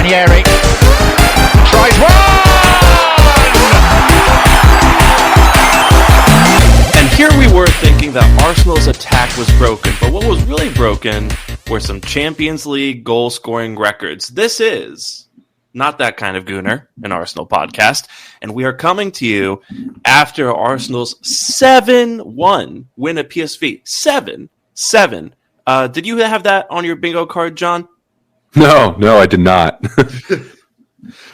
Ranieri tries one! And here we were thinking that Arsenal's attack was broken, but what was really broken were some Champions League goal-scoring records. This is Not That Kind of Gooner, an Arsenal podcast, and we are coming to you after Arsenal's 7-1 win at PSV. 7-7. Did you have that on your bingo card, John? No, I did not.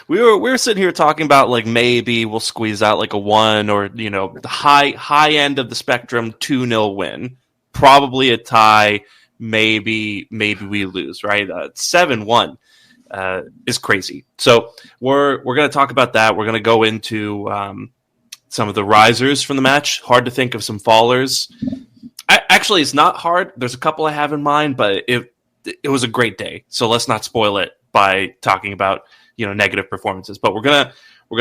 We were sitting here talking about like maybe we'll squeeze out like a 1 or the high end of the spectrum 2-0 win, probably a tie, maybe we lose, right? 7-1 is crazy. So we're going to talk about that. We're going to go into some of the risers from the match. Hard to think of some fallers. Actually, it's not hard. There's a couple I have in mind, but it was a great day. So let's not spoil it by talking about negative performances. But we're gonna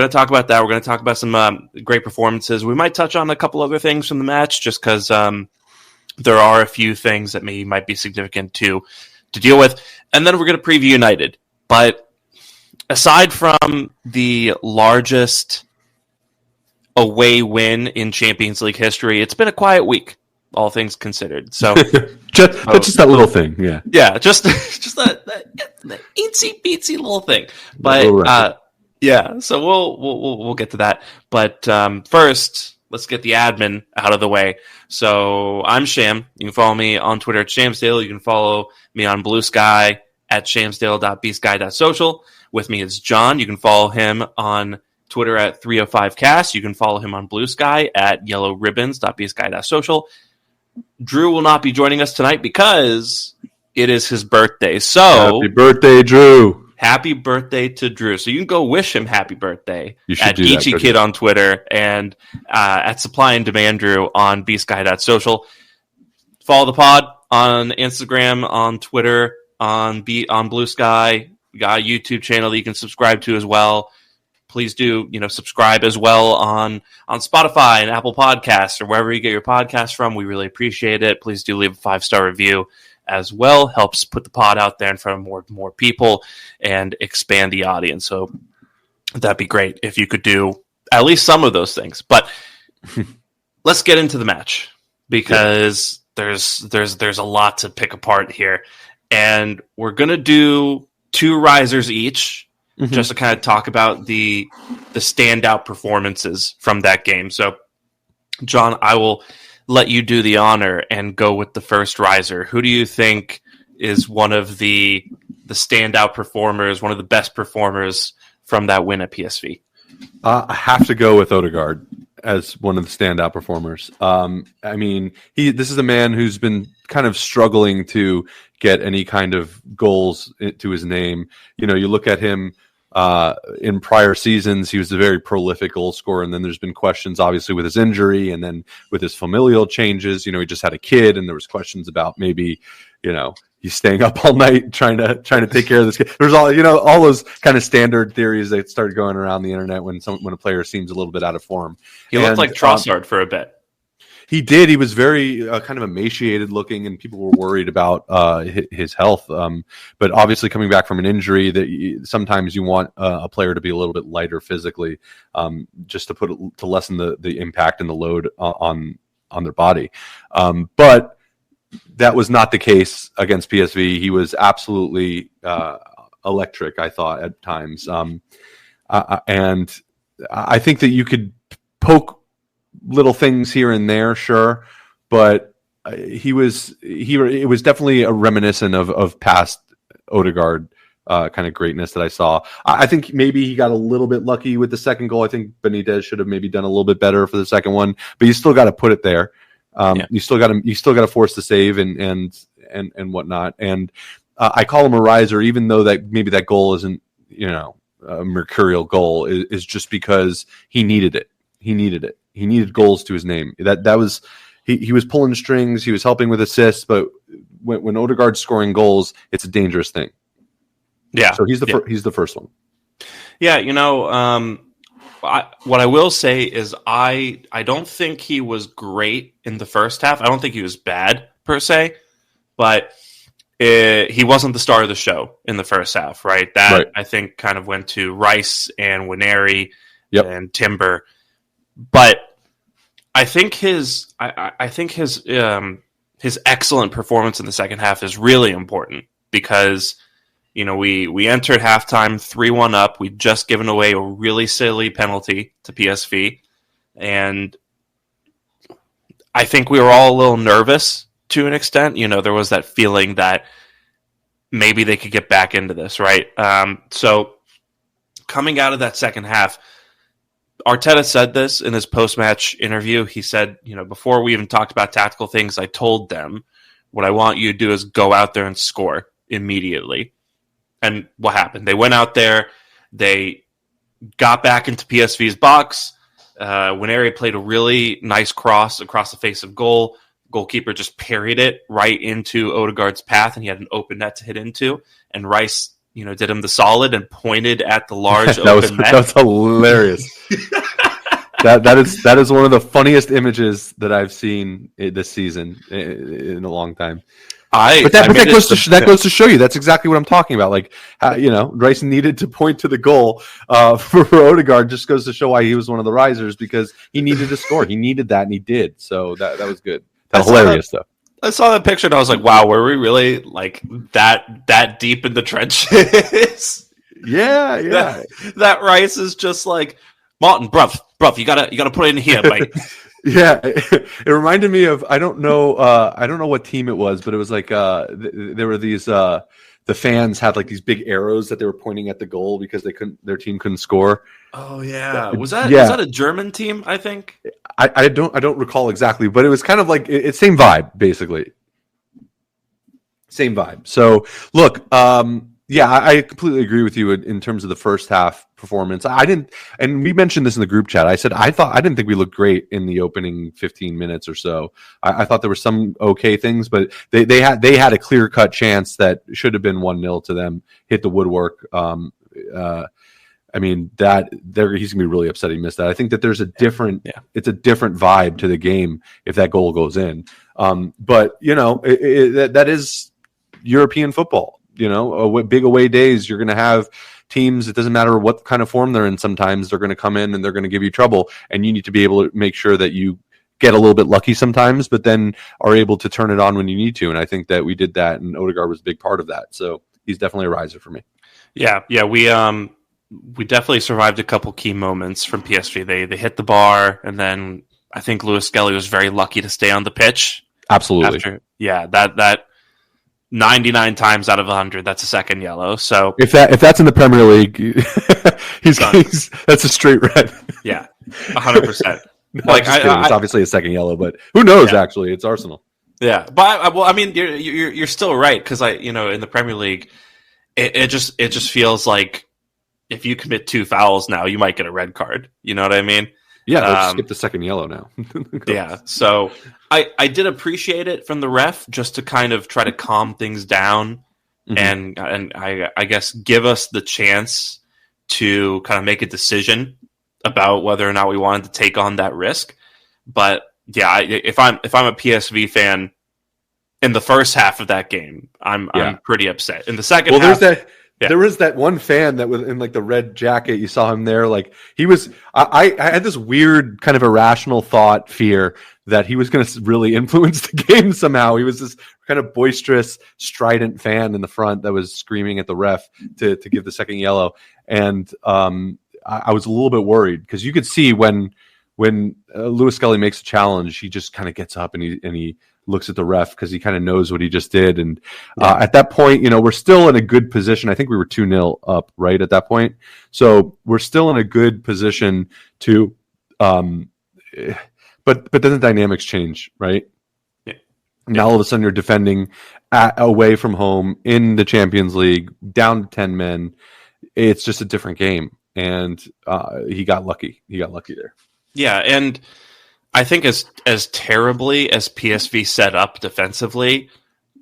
talk about that. We're gonna talk about some great performances. We might touch on a couple other things from the match, just because there are a few things that might be significant to deal with. And then we're gonna preview United. But aside from the largest away win in Champions League history, it's been a quiet week, all things considered. So just that little thing, yeah, just that itsy bitsy little thing. But yeah, so we'll get to that. But first, let's get the admin out of the way. So I'm Sham. You can follow me on Twitter at Shamsdale. You can follow me on Blue Sky at shamsdale.bsky.social. With me is John. You can follow him on Twitter at 305cast. You can follow him on Blue Sky at yellowribbons.bsky.social. Drew will not be joining us tonight because it is his birthday. So happy birthday, Drew! Happy birthday to Drew. So you can go wish him happy birthday at do Geechee that, Kid on Twitter and at Supply and Demand Drew on bsky.social. Follow the pod on Instagram, on Twitter, on Blue Sky. We got a YouTube channel that you can subscribe to as well. Please do, subscribe as well on Spotify and Apple Podcasts or wherever you get your podcasts from. We really appreciate it. Please do leave a 5-star review as well. Helps put the pod out there in front of more people and expand the audience. So that'd be great if you could do at least some of those things. But let's get into the match because there's a lot to pick apart here. And we're going to do 2 risers each. Just to kind of talk about the standout performances from that game. So, John, I will let you do the honor and go with the first riser. Who do you think is one of the standout performers, one of the best performers from that win at PSV? I have to go with Odegaard as one of the standout performers. This is a man who's been kind of struggling to get any kind of goals to his name. You look at him in prior seasons, he was a very prolific goal scorer, and then there's been questions, obviously, with his injury, and then with his familial changes. He just had a kid, and there was questions about maybe, he's staying up all night trying to take care of this kid. There's all those kind of standard theories that started going around the internet when a player seems a little bit out of form. He looked like Trossard for a bit. He did. He was very kind of emaciated looking, and people were worried about his health. But obviously, coming back from an injury, that sometimes you want a player to be a little bit lighter physically, just to lessen the impact and the load on their body. But that was not the case against PSV. He was absolutely electric, I thought, at times. And I think that you could poke little things here and there, sure, but it was definitely a reminiscent of past Odegaard kind of greatness that I saw. I think maybe he got a little bit lucky with the second goal. I think Benitez should have maybe done a little bit better for the second one, but you still got to put it there. You still got to force the save and whatnot. And I call him a riser, even though that maybe that goal isn't a mercurial goal, is just because he needed it. He needed it. He needed goals to his name. That was he was pulling strings. He was helping with assists, but when Odegaard's scoring goals, it's a dangerous thing. Yeah. So he's the first one. Yeah, what I will say is I don't think he was great in the first half. I don't think he was bad per se, but he wasn't the star of the show in the first half, right? That Right. I think kind of went to Rice and Winery Yep. and Timber. But I think his excellent performance in the second half is really important because we entered halftime 3-1 up. We'd just given away a really silly penalty to PSV, and I think we were all a little nervous to an extent. There was that feeling that maybe they could get back into this, right? So coming out of that second half, Arteta said this in his post-match interview. He said, before we even talked about tactical things, I told them, what I want you to do is go out there and score immediately. And what happened? They went out there, they got back into PSV's box. Winery played a really nice cross across the face of goal. Goalkeeper just parried it right into Odegaard's path, and he had an open net to hit into. And Rice, did him the solid and pointed at the large open net. That was hilarious. that is one of the funniest images that I've seen this season in a long time. That goes to show you that's exactly what I'm talking about. Like, Rice needed to point to the goal for Odegaard. Just goes to show why he was one of the risers, because he needed to score. He needed that, and he did. So that was good. That's hilarious stuff. I saw that picture and I was like, "Wow, were we really like that deep in the trenches?" Yeah. That Rice is just like, Martin, bruv, you gotta put it in here, mate. Yeah, it reminded me of I don't know what team it was, but it was like there were these the fans had like these big arrows that they were pointing at the goal because their team couldn't score. Oh yeah, was that a German team? I think I don't recall exactly, but it was kind of like it's same vibe basically. Same vibe. So look, I completely agree with you in terms of the first half performance. And we mentioned this in the group chat. I said I didn't think we looked great in the opening 15 minutes or so. I thought there were some okay things, but they had a clear cut chance that should have been 1-0 to them. Hit the woodwork. I mean he's gonna be really upset he missed that. I think that there's it's a different vibe to the game if that goal goes in. But that is European football. Big away days, you're going to have teams, it doesn't matter what kind of form they're in, sometimes they're going to come in and they're going to give you trouble, and you need to be able to make sure that you get a little bit lucky sometimes, but then are able to turn it on when you need to. And I think that we did that, and Odegaard was a big part of that. So he's definitely a riser for me. Yeah, we definitely survived a couple key moments from PSV. They hit the bar, and then I think Lewis Skelly was very lucky to stay on the pitch. Absolutely. That 99 times out of 100, that's a second yellow. So if that's in the Premier League, he's that's a straight red. Yeah, 100%. Like it's obviously a second yellow, but who knows? Yeah. Actually, it's Arsenal. Yeah, but you're still right, because in the Premier League, it just feels like if you commit 2 fouls now, you might get a red card. You know what I mean? Yeah, they'll skip the second yellow now. Yeah, so I did appreciate it from the ref just to kind of try to calm things down, and I guess give us the chance to kind of make a decision about whether or not we wanted to take on that risk. But yeah, if I'm a PSV fan in the first half of that game, I'm pretty upset. In the second half, there was that one fan that was in like the red jacket. You saw him there. Like he was, I had this weird kind of irrational fear that he was going to really influence the game somehow. He was this kind of boisterous, strident fan in the front that was screaming at the ref to give the second yellow. And I was a little bit worried, because you could see when Lewis Skelly makes a challenge, he just kind of gets up and he looks at the ref, because he kind of knows what he just did. And at that point, we're still in a good position. I think we were 2-0 up right at that point. So we're still in a good position to, but then the dynamics change, right? Yeah. Now all of a sudden you're defending away from home in the Champions League, down to 10 men. It's just a different game. And he got lucky. He got lucky there. Yeah, and I think as terribly as PSV set up defensively,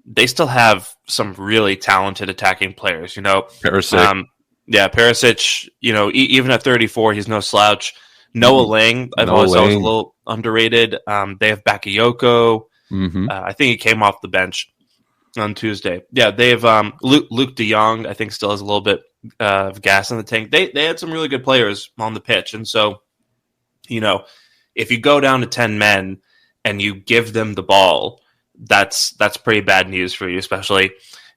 they still have some really talented attacking players. Perisic. Perisic. Even at 34, he's no slouch. Noah Lang, I've always thought was a little underrated. They have Bakayoko. I think he came off the bench. on Tuesday. Yeah, they have Luke De Jong, I think, still has a little bit of gas in the tank. They had some really good players on the pitch, and so, if you go down to 10 men and you give them the ball, that's pretty bad news for you, especially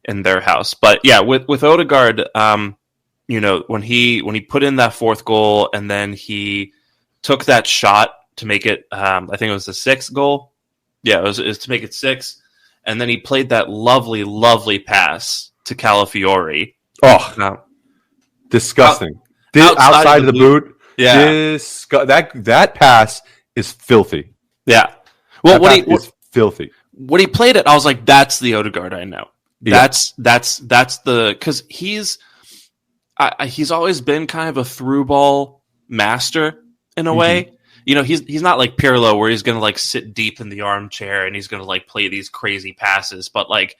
in their house. But yeah, with Odegaard, when he put in that fourth goal and then he took that shot to make it, I think it was the sixth goal. Yeah, it was to make it 6. And then he played that lovely, lovely pass to Calafiori. Oh, disgusting! Outside of the boot. Yeah, that pass is filthy. Yeah. Well, filthy. When he played it, I was like, "That's the Odegaard I know." Yeah. That's because he's always been kind of a through ball master in a way. He's not like Pirlo where he's going to like sit deep in the armchair and he's going to like play these crazy passes. But like,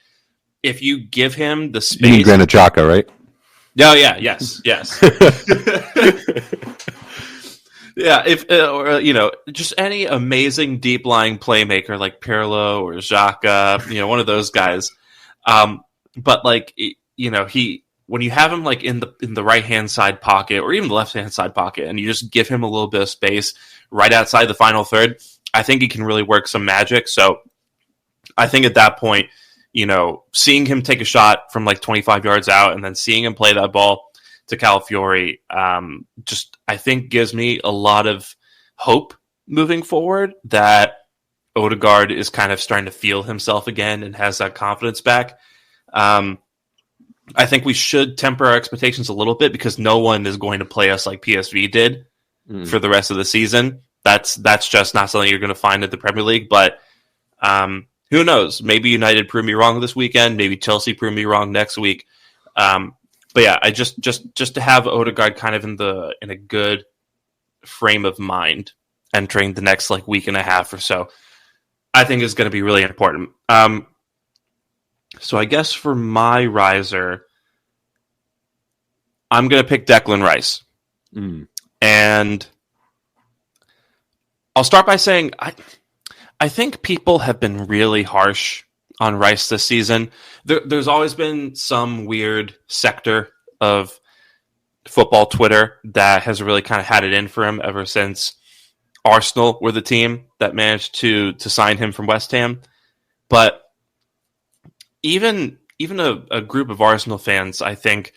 if you give him the space, you mean Granit Xhaka, right? Oh yeah, yes. Yeah, if just any amazing deep lying playmaker like Pirlo or Xhaka, one of those guys. But like when you have him like in the right hand side pocket or even the left hand side pocket, and you just give him a little bit of space right outside the final third, I think he can really work some magic. So I think at that point, seeing him take a shot from like 25 yards out and then seeing him play that ball to Calafiori, I think gives me a lot of hope moving forward that Odegaard is kind of starting to feel himself again and has that confidence back. I think we should temper our expectations a little bit because no one is going to play us like PSV did for the rest of the season. That's just not something you're going to find at the Premier League. But who knows? Maybe United prove me wrong this weekend. Maybe Chelsea prove me wrong next week. But yeah, I just to have Odegaard kind of in a good frame of mind entering the next like week and a half or so, I think is going to be really important. So I guess for my riser, I'm going to pick Declan Rice. And I'll start by saying I think people have been really harsh on Rice this season. There's always been some weird sector of football Twitter that has really kind of had it in for him ever since Arsenal were the team that managed to sign him from West Ham. But even a group of Arsenal fans, I think,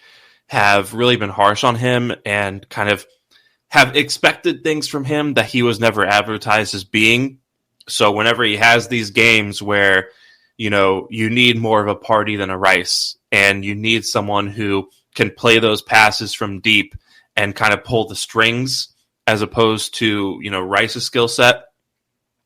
have really been harsh on him and kind of have expected things from him that he was never advertised as being. So whenever he has these games where, you need more of a party than a Rice and you need someone who can play those passes from deep and kind of pull the strings as opposed to, Rice's skill set,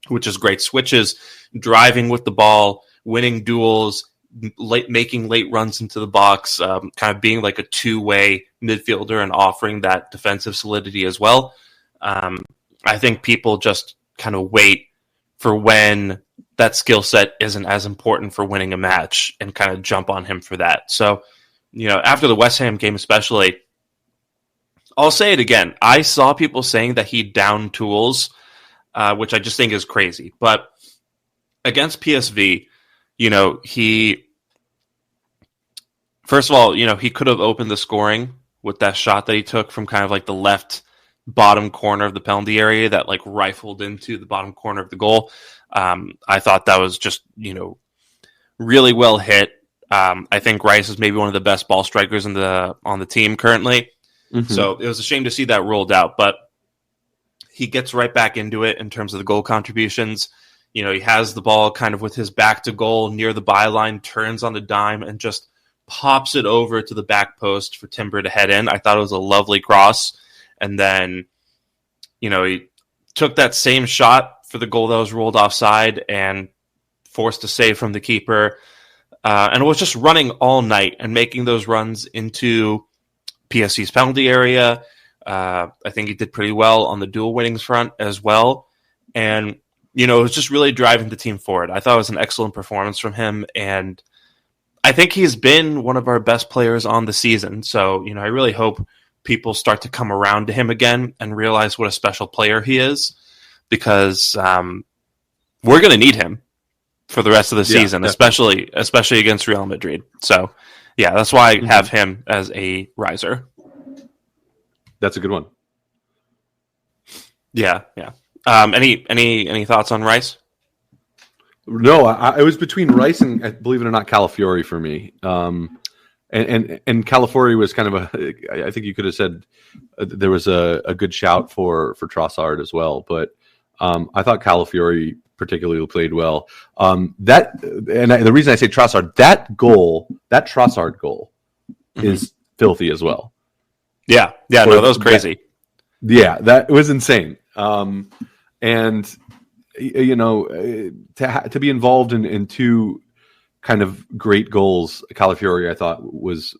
which is great switches, driving with the ball, winning duels, making late runs into the box, kind of being like a two-way midfielder and offering that defensive solidity as well. I think people just kind of wait for when that skill set isn't as important for winning a match and kind of jump on him for that. So, after the West Ham game especially, I'll say it again. I saw people saying that he downed tools, which I just think is crazy. But against PSV, first of all, he could have opened the scoring with that shot that he took from kind of like the left bottom corner of the penalty area that like rifled into the bottom corner of the goal. I thought that was just, really well hit. I think Rice is maybe one of the best ball strikers on the team currently. Mm-hmm. So it was a shame to see that ruled out, but he gets right back into it in terms of the goal contributions. He has the ball kind of with his back to goal near the byline, turns on the dime and just pops it over to the back post for Timber to head in. I thought it was a lovely cross. And then, he took that same shot for the goal that was ruled offside and forced a save from the keeper. And was just running all night and making those runs into PSC's penalty area. I think he did pretty well on the dual winnings front as well. And, it was just really driving the team forward. I thought it was an excellent performance from him. And I think he's been one of our best players on the season. So, I really hope people start to come around to him again and realize what a special player he is, because we're going to need him for the rest of the Yeah, season, definitely. especially against Real Madrid. So, yeah, that's why I have him as a riser. That's a good one. Yeah, yeah. Any thoughts on Rice? No, it was between Rice and, believe it or not, Calafiori for me. And Calafiori was kind of I think you could have said there was a good shout for Trossard as well, but I thought Calafiori particularly played well. The reason I say Trossard, that Trossard goal is filthy as well. Yeah, no, that was crazy. That was insane. And you know, to be involved in two kind of great goals, Calafiori, I thought, was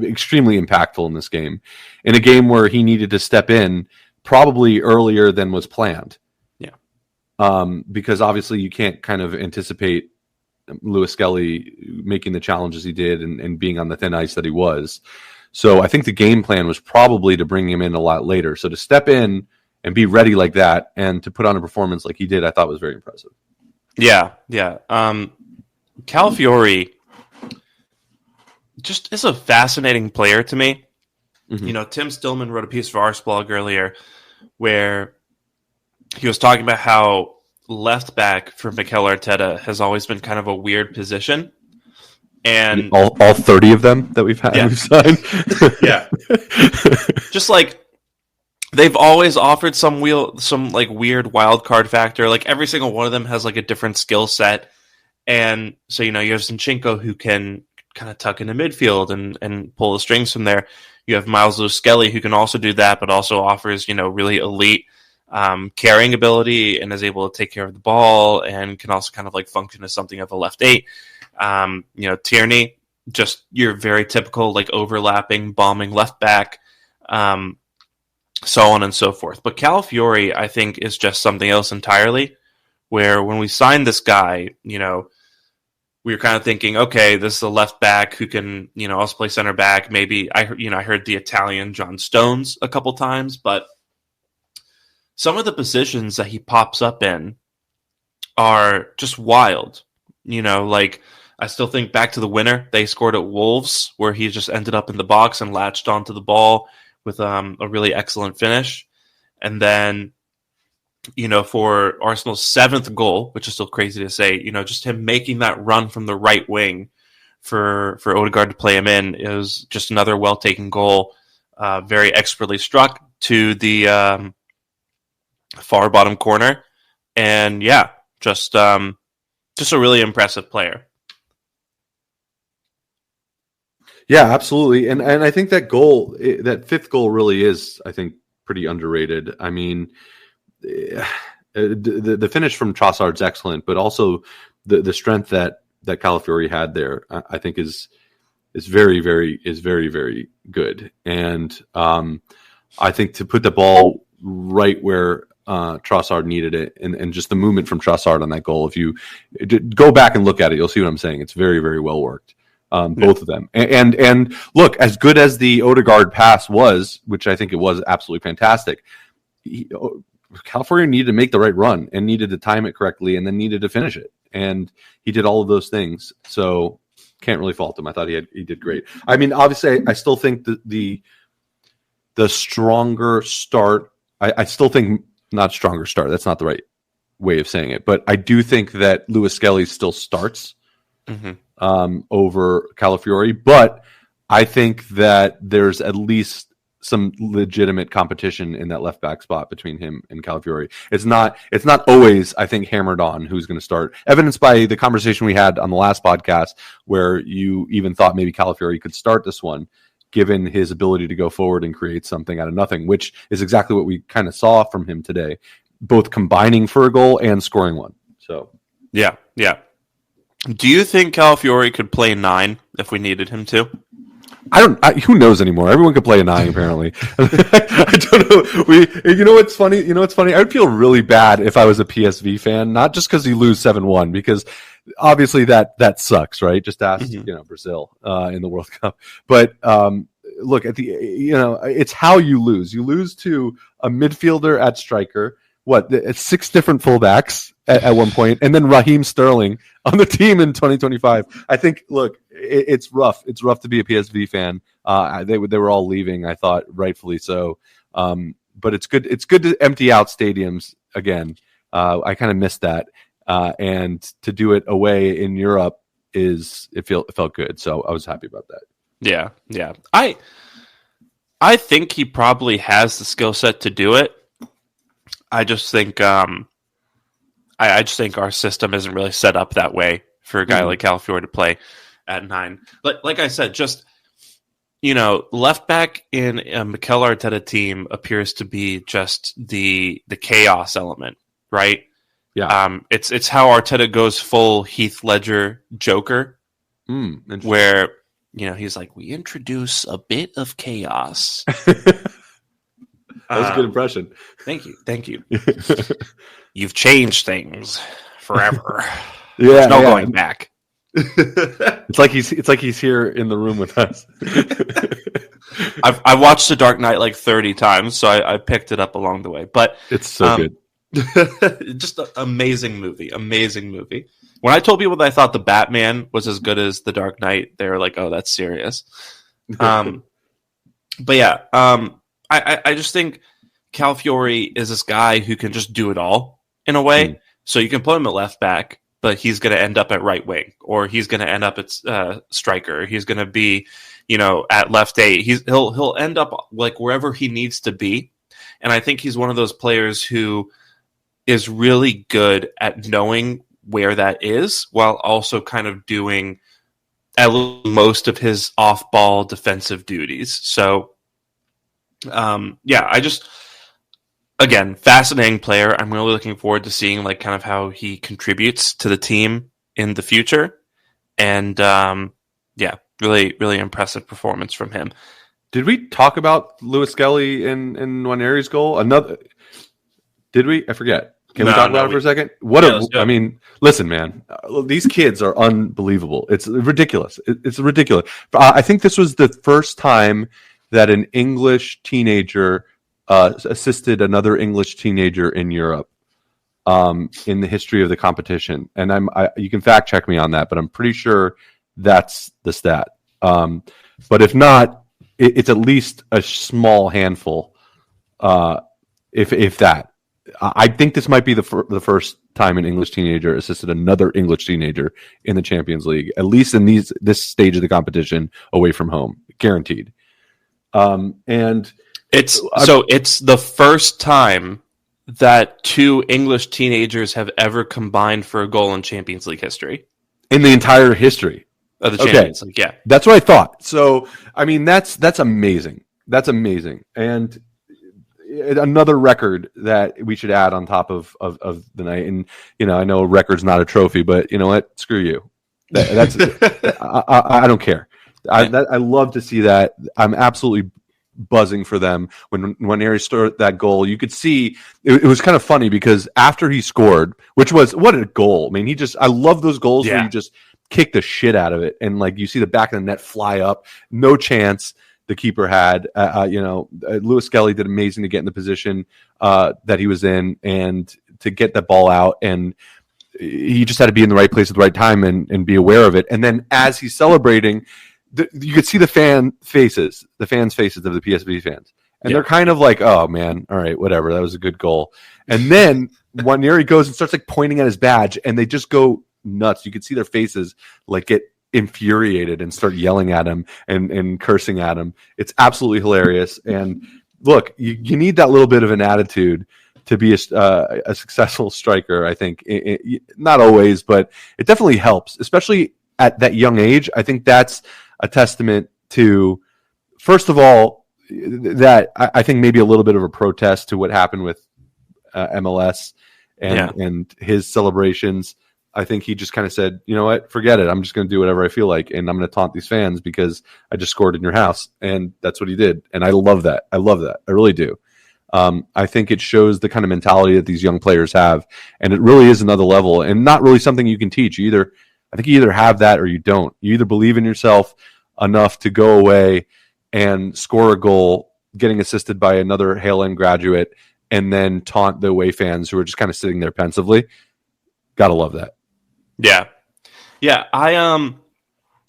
extremely impactful in this game, in a game where he needed to step in probably earlier than was planned. Yeah. Because obviously you can't kind of anticipate Lewis Skelly making the challenges he did and being on the thin ice that he was. So I think the game plan was probably to bring him in a lot later. So to step in and be ready like that and to put on a performance like he did, I thought was very impressive. Yeah. Calafiori just is a fascinating player to me. Mm-hmm. You know, Tim Stillman wrote a piece for Arseblog earlier where he was talking about how left back for Mikel Arteta has always been kind of a weird position. And all 30 of them that we've signed. Yeah. Just like they've always offered some like weird wild card factor. Like every single one of them has like a different skill set. And so, you know, you have Zinchenko who can kind of tuck into midfield and pull the strings from there. You have Miles Lewis Skelly who can also do that, but also offers, you know, really elite carrying ability and is able to take care of the ball and can also kind of like function as something of a left eight. You know, Tierney, just your very typical like overlapping, bombing left back, so on and so forth. But Calafiori, I think, is just something else entirely, where when we signed this guy, you know, we were kind of thinking, okay, this is a left back who can, you know, also play center back. Maybe I heard the Italian John Stones a couple times, but some of the positions that he pops up in are just wild. You know, like I still think back to the winner they scored at Wolves, where he just ended up in the box and latched onto the ball with a really excellent finish. And then, you know, for Arsenal's 7th goal, which is still crazy to say, you know, just him making that run from the right wing for Odegaard to play him in is just another well-taken goal, very expertly struck to the far bottom corner. And yeah, just a really impressive player. Yeah, absolutely. And I think that goal, that 5th goal really is, I think, pretty underrated. I mean, the finish from Trossard's excellent, but also the strength that Calafiori had there, I think is very, very good. And I think to put the ball right where Trossard needed it, and just the movement from Trossard on that goal, if you go back and look at it, you'll see what I'm saying. It's very, very well worked. Both of them. And look, as good as the Odegaard pass was, which I think it was absolutely fantastic, Calafiori needed to make the right run and needed to time it correctly and then needed to finish it. And he did all of those things. So can't really fault him. I thought he did great. I mean, obviously, I still think the stronger start, I still think not stronger start. That's not the right way of saying it. But I do think that Lewis Skelly still starts over Calafiori. But I think that there's at least some legitimate competition in that left back spot between him and Calafiori. It's not always, I think, hammered on who's going to start, evidenced by the conversation we had on the last podcast where you even thought maybe Calafiori could start this one given his ability to go forward and create something out of nothing, which is exactly what we kind of saw from him today, both combining for a goal and scoring one. So yeah. Do you think Calafiori could play 9 if we needed him to? Who knows anymore? Everyone could play a 9, apparently. I don't know. You know what's funny? I would feel really bad if I was a PSV fan, not just because you lose 7-1, because obviously that sucks, right? Just ask, Brazil in the World Cup. But look at it's how you lose. You lose to a midfielder at striker 6 different fullbacks at one point, and then Raheem Sterling on the team in 2025. I think, look, it's rough. It's rough to be a PSV fan. They were all leaving, I thought, rightfully so. But it's good. It's good to empty out stadiums again. I kind of missed that, and to do it away in Europe it felt good. So I was happy about that. Yeah. I think he probably has the skill set to do it. I just think I just think our system isn't really set up that way for a guy like Calafiore to play at 9. Like I said, just left back in a Mikel Arteta team appears to be just the chaos element, right? Yeah. It's how Arteta goes full Heath Ledger Joker, where he's like, we introduce a bit of chaos. That was a good impression. Thank you. You've changed things forever. There's no going back. It's like he's here in the room with us. I've watched The Dark Knight like 30 times, so I picked it up along the way. But it's so good. Just an amazing movie. When I told people that I thought The Batman was as good as The Dark Knight, they were like, "Oh, that's serious." But yeah, I just think Calafiore is this guy who can just do it all in a way. So you can put him at left back, but he's going to end up at right wing, or he's going to end up at striker. He's going to be, at left 8. He'll end up like wherever he needs to be. And I think he's one of those players who is really good at knowing where that is, while also kind of doing at least most of his off-ball defensive duties. So, again, fascinating player. I'm really looking forward to seeing like kind of how he contributes to the team in the future. And really, really impressive performance from him. Did we talk about Lewis Skelly in Nwaneri's goal? Did we? I forget. Can we talk about it for a second? I mean, listen, man, these kids are unbelievable. It's ridiculous. It's ridiculous. I think this was the first time that an English teenager assisted another English teenager in Europe in the history of the competition. And you can fact check me on that, but I'm pretty sure that's the stat. But if not, it's at least a small handful, if that. I think this might be the first time an English teenager assisted another English teenager in the Champions League, at least in this stage of the competition away from home, guaranteed. And it's the first time that 2 English teenagers have ever combined for a goal in Champions League history. In the entire history of the Champions League, yeah. That's what I thought. So, I mean, that's amazing. That's amazing. And another record that we should add on top of the night. And, I know a record's not a trophy, but you know what? Screw you. That's I don't care. I love to see that. I'm absolutely buzzing for them. When Aries scored that goal, you could see it was kind of funny because after he scored, which was what a goal. I mean, I love those goals where you just kick the shit out of it. And like you see the back of the net fly up, no chance the keeper had. Lewis Skelly did amazing to get in the position that he was in and to get the ball out. And he just had to be in the right place at the right time and be aware of it. And then as he's celebrating, you could see the fans' faces of the PSV fans. And they're kind of like, oh, man, all right, whatever. That was a good goal. And then Nwaneri goes and starts like pointing at his badge, and they just go nuts. You could see their faces like get infuriated and start yelling at him and cursing at him. It's absolutely hilarious. And look, you need that little bit of an attitude to be a successful striker, I think. Not always, but it definitely helps, especially at that young age. I think that's a testament to, first of all, that I think maybe a little bit of a protest to what happened with MLS and his celebrations. I think he just kind of said, you know what, forget it. I'm just going to do whatever I feel like, and I'm going to taunt these fans because I just scored in your house. And that's what he did. And I love that. I really do. I think it shows the kind of mentality that these young players have, and it really is another level and not really something you can teach. I think you either have that or you don't. You either believe in yourself enough to go away and score a goal, getting assisted by another Hale End graduate, and then taunt the away fans who are just kind of sitting there pensively. Gotta love that. Yeah. Yeah.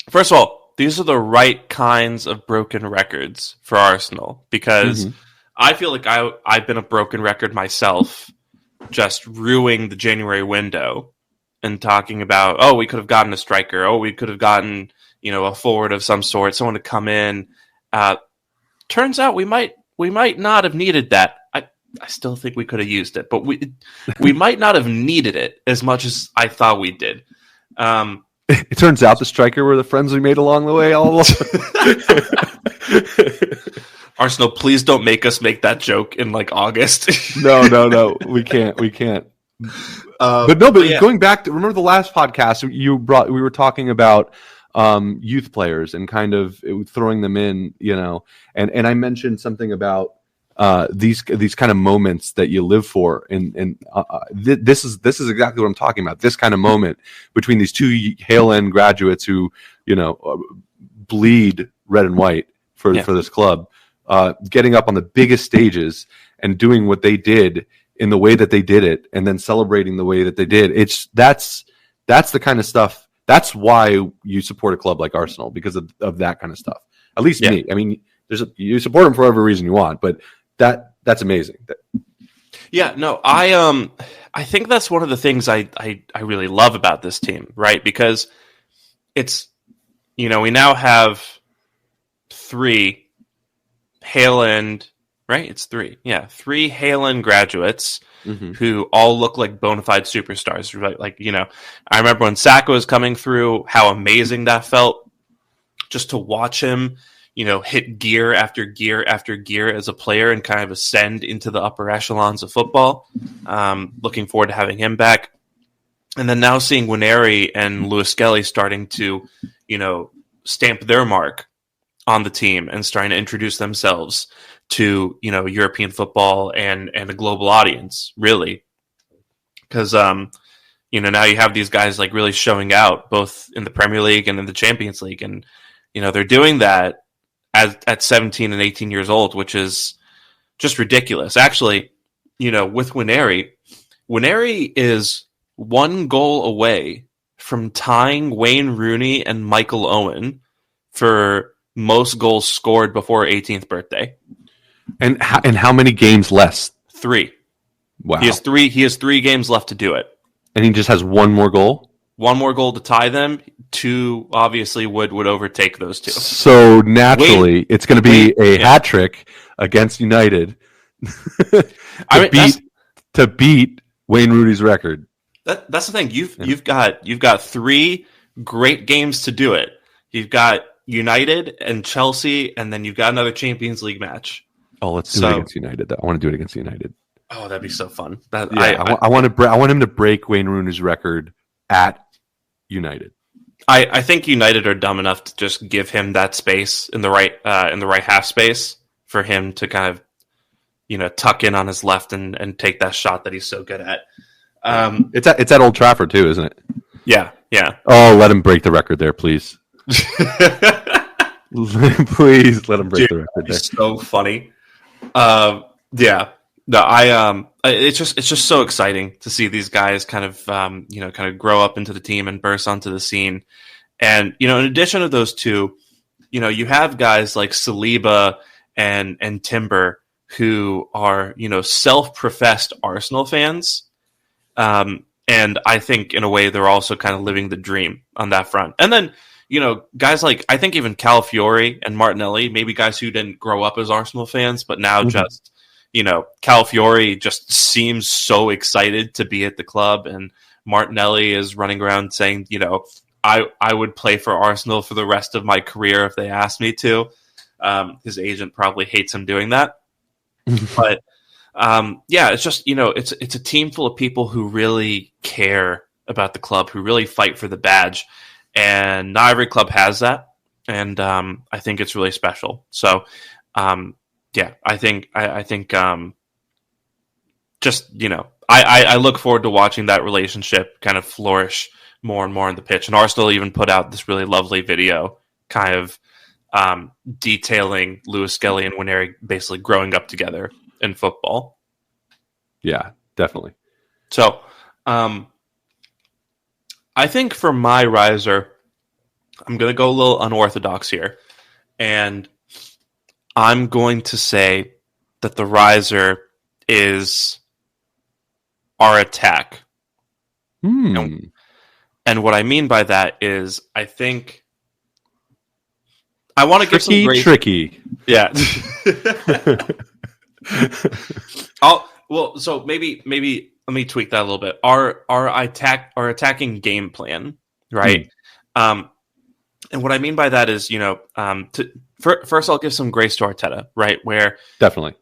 First of all, these are the right kinds of broken records for Arsenal, because I feel like I've been a broken record myself, just ruining the January window and talking about, oh, we could have gotten a striker. Oh, we could have gotten, a forward of some sort, someone to come in. Turns out we might not have needed that. I still think we could have used it, but we might not have needed it as much as I thought we did. It turns out the striker were the friends we made along the way all along. Arsenal, please don't make us make that joke in like August. No, we can't. But yeah. Going back to, remember the last podcast we were talking about youth players and kind of throwing them in, and I mentioned something about these kind of moments that you live for, and this is exactly what I'm talking about. This kind of moment between these two Hale End graduates who bleed red and white for this club, getting up on the biggest stages and doing what they did in the way that they did it, and then celebrating the way that they did. That's the kind of stuff. That's why you support a club like Arsenal, because of that kind of stuff. At least me. I mean, you support them for whatever reason you want, but that's amazing. Yeah, no, I think that's one of the things I really love about this team, right? Because it's, we now have 3 Hale End, right? It's 3. Yeah, 3 Hale End graduates who all look like bona fide superstars. Right? Like, I remember when Saka was coming through, how amazing that felt just to watch him, hit gear after gear after gear as a player and kind of ascend into the upper echelons of football. Looking forward to having him back. And then now seeing Nwaneri and Lewis Skelly starting to, stamp their mark on the team and starting to introduce themselves to, European football and a global audience, really. Because, now you have these guys like really showing out both in the Premier League and in the Champions League. And, they're doing that at 17 and 18 years old, which is just ridiculous. Actually, with Nwaneri is 1 goal away from tying Wayne Rooney and Michael Owen for most goals scored before 18th birthday. And how many games less? 3. Wow. He has 3 games left to do it. And he just has 1 more goal? 1 more goal to tie them. 2 obviously would overtake those 2. So naturally, it's going to be a hat trick against United to beat Wayne Rooney's record. That's the thing. You've got 3 great games to do it. You've got United and Chelsea, and then you've got another Champions League match. Oh, let's do it against United. I want to do it against United. Oh, that'd be so fun. I want him to break Wayne Rooney's record at United. I think United are dumb enough to just give him that space in the right half space for him to kind of tuck in on his left and take that shot that he's so good at. It's at Old Trafford too, isn't it? Yeah. Oh, let him break the record there, please. Please let him break the record there. So funny. Yeah. No, it's just so exciting to see these guys kind of grow up into the team and burst onto the scene. And, in addition to those 2, you have guys like Saliba and Timber who are, self-professed Arsenal fans. And I think in a way they're also kind of living the dream on that front. And then, guys like, I think even Calafiori and Martinelli, maybe guys who didn't grow up as Arsenal fans, but now just, Calafiori just seems so excited to be at the club, and Martinelli is running around saying, I would play for Arsenal for the rest of my career if they asked me to. His agent probably hates him doing that. But, it's just, it's a team full of people who really care about the club, who really fight for the badge. And not every club has that. And I think it's really special. So, I think just, I look forward to watching that relationship kind of flourish more and more on the pitch. And Arsenal even put out this really lovely video kind of detailing Lewis Skelly and Nwaneri basically growing up together in football. Yeah, definitely. So, I think for my riser, I'm going to go a little unorthodox here. And I'm going to say that the riser is our attack. And what I mean by that is I think I want to give some great... Tricky. Yeah. So maybe let me tweak that a little bit. Our attacking game plan, right? And what I mean by that is, first I'll give some grace to Arteta, right? Where definitely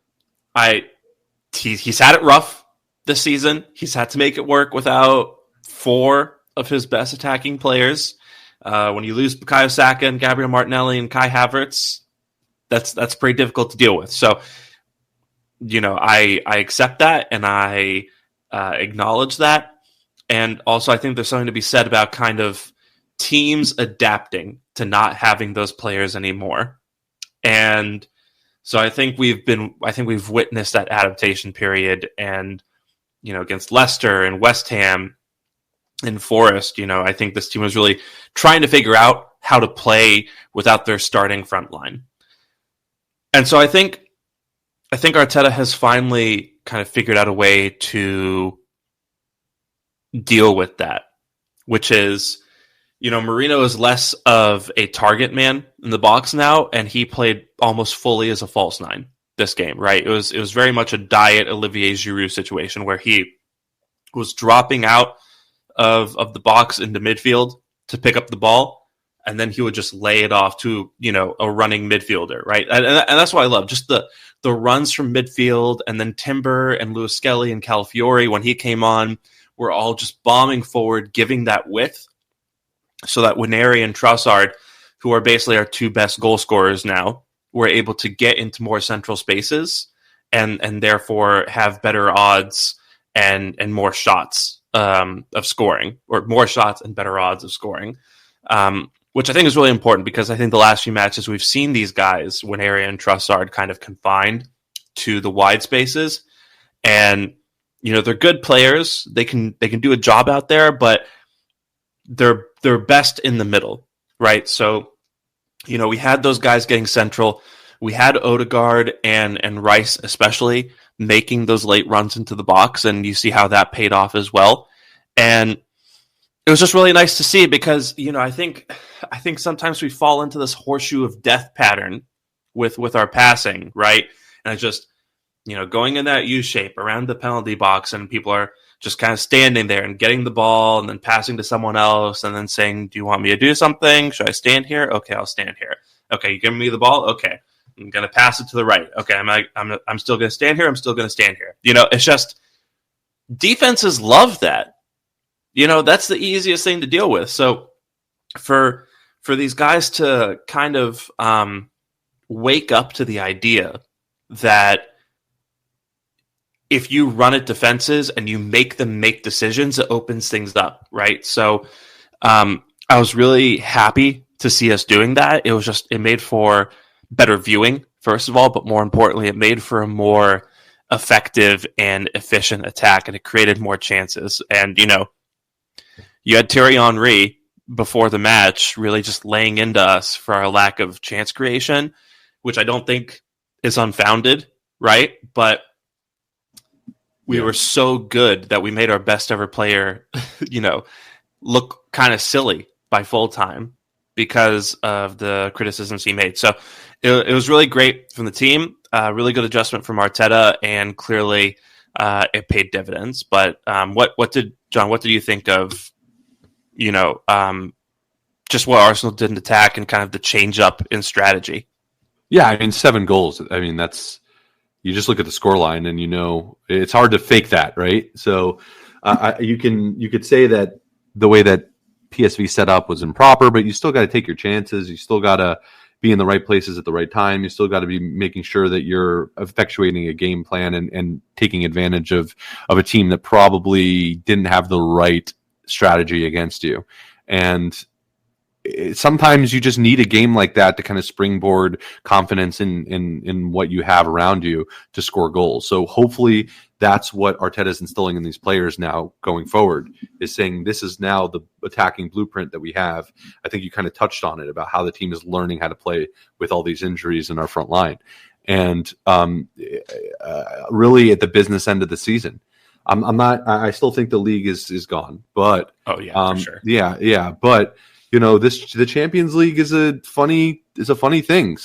he's had it rough this season. He's had to make it work without 4 of his best attacking players. When you lose Bukayo Saka and Gabriel Martinelli and Kai Havertz, that's pretty difficult to deal with. So, I accept that and I acknowledge that. And also I think there's something to be said about kind of teams adapting to not having those players anymore. And so I think we've witnessed that adaptation period, and, against Leicester and West Ham and Forest, I think this team was really trying to figure out how to play without their starting front line. And so I think Arteta has finally kind of figured out a way to deal with that, which is, Marino is less of a target man in the box now, and he played almost fully as a false 9 this game, right? It was very much a diet Olivier Giroud situation where he was dropping out of the box into midfield to pick up the ball, and then he would just lay it off to, a running midfielder, right? And that's what I love, just the runs from midfield, and then Timber and Lewis Skelly and Calafiori, when he came on, were all just bombing forward, giving that width, so that Nwaneri and Trossard, who are basically our 2 best goal scorers now, were able to get into more central spaces and therefore have better odds and more shots of scoring, or more shots and better odds of scoring, which I think is really important, because I think the last few matches we've seen these guys, Nwaneri and Trossard, kind of confined to the wide spaces. And, they're good players. They can do a job out there, but they're best in the middle, right? So, we had those guys getting central. We had Odegaard and Rice especially making those late runs into the box, and you see how that paid off as well. And it was just really nice to see, because, I think sometimes we fall into this horseshoe of death pattern with our passing, right? And it's just, going in that U shape around the penalty box, and people are just kind of standing there and getting the ball and then passing to someone else and then saying, do you want me to do something? Should I stand here? Okay, I'll stand here. Okay, you giving me the ball? Okay, I'm going to pass it to the right. Okay, I'm still going to stand here. I'm still going to stand here. It's just, defenses love that. That's the easiest thing to deal with. So for these guys to kind of wake up to the idea that if you run at defenses and you make them make decisions, it opens things up, right? So I was really happy to see us doing that. It made for better viewing, first of all, but more importantly, it made for a more effective and efficient attack, and it created more chances. And, you had Thierry Henry before the match really just laying into us for our lack of chance creation, which I don't think is unfounded, right? But we were so good that we made our best ever player, look kind of silly by full time because of the criticisms he made. So it was really great from the team, really good adjustment from Arteta, and clearly it paid dividends. But what did you think of, just what Arsenal did in attack and kind of the change up in strategy? Yeah, 7 goals. That's, you just look at the scoreline and it's hard to fake that, right? So you could say that the way that PSV set up was improper, but you still got to take your chances. You still got to be in the right places at the right time. You still got to be making sure that you're effectuating a game plan and taking advantage of a team that probably didn't have the right strategy against you. And sometimes you just need a game like that to kind of springboard confidence in what you have around you to score goals. So hopefully that's what Arteta is instilling in these players now going forward, is saying this is now the attacking blueprint that we have. I think you kind of touched on it about how the team is learning how to play with all these injuries in our front line. And really at the business end of the season. I still think the league is gone, but for sure. Yeah. But the Champions League is a funny thing.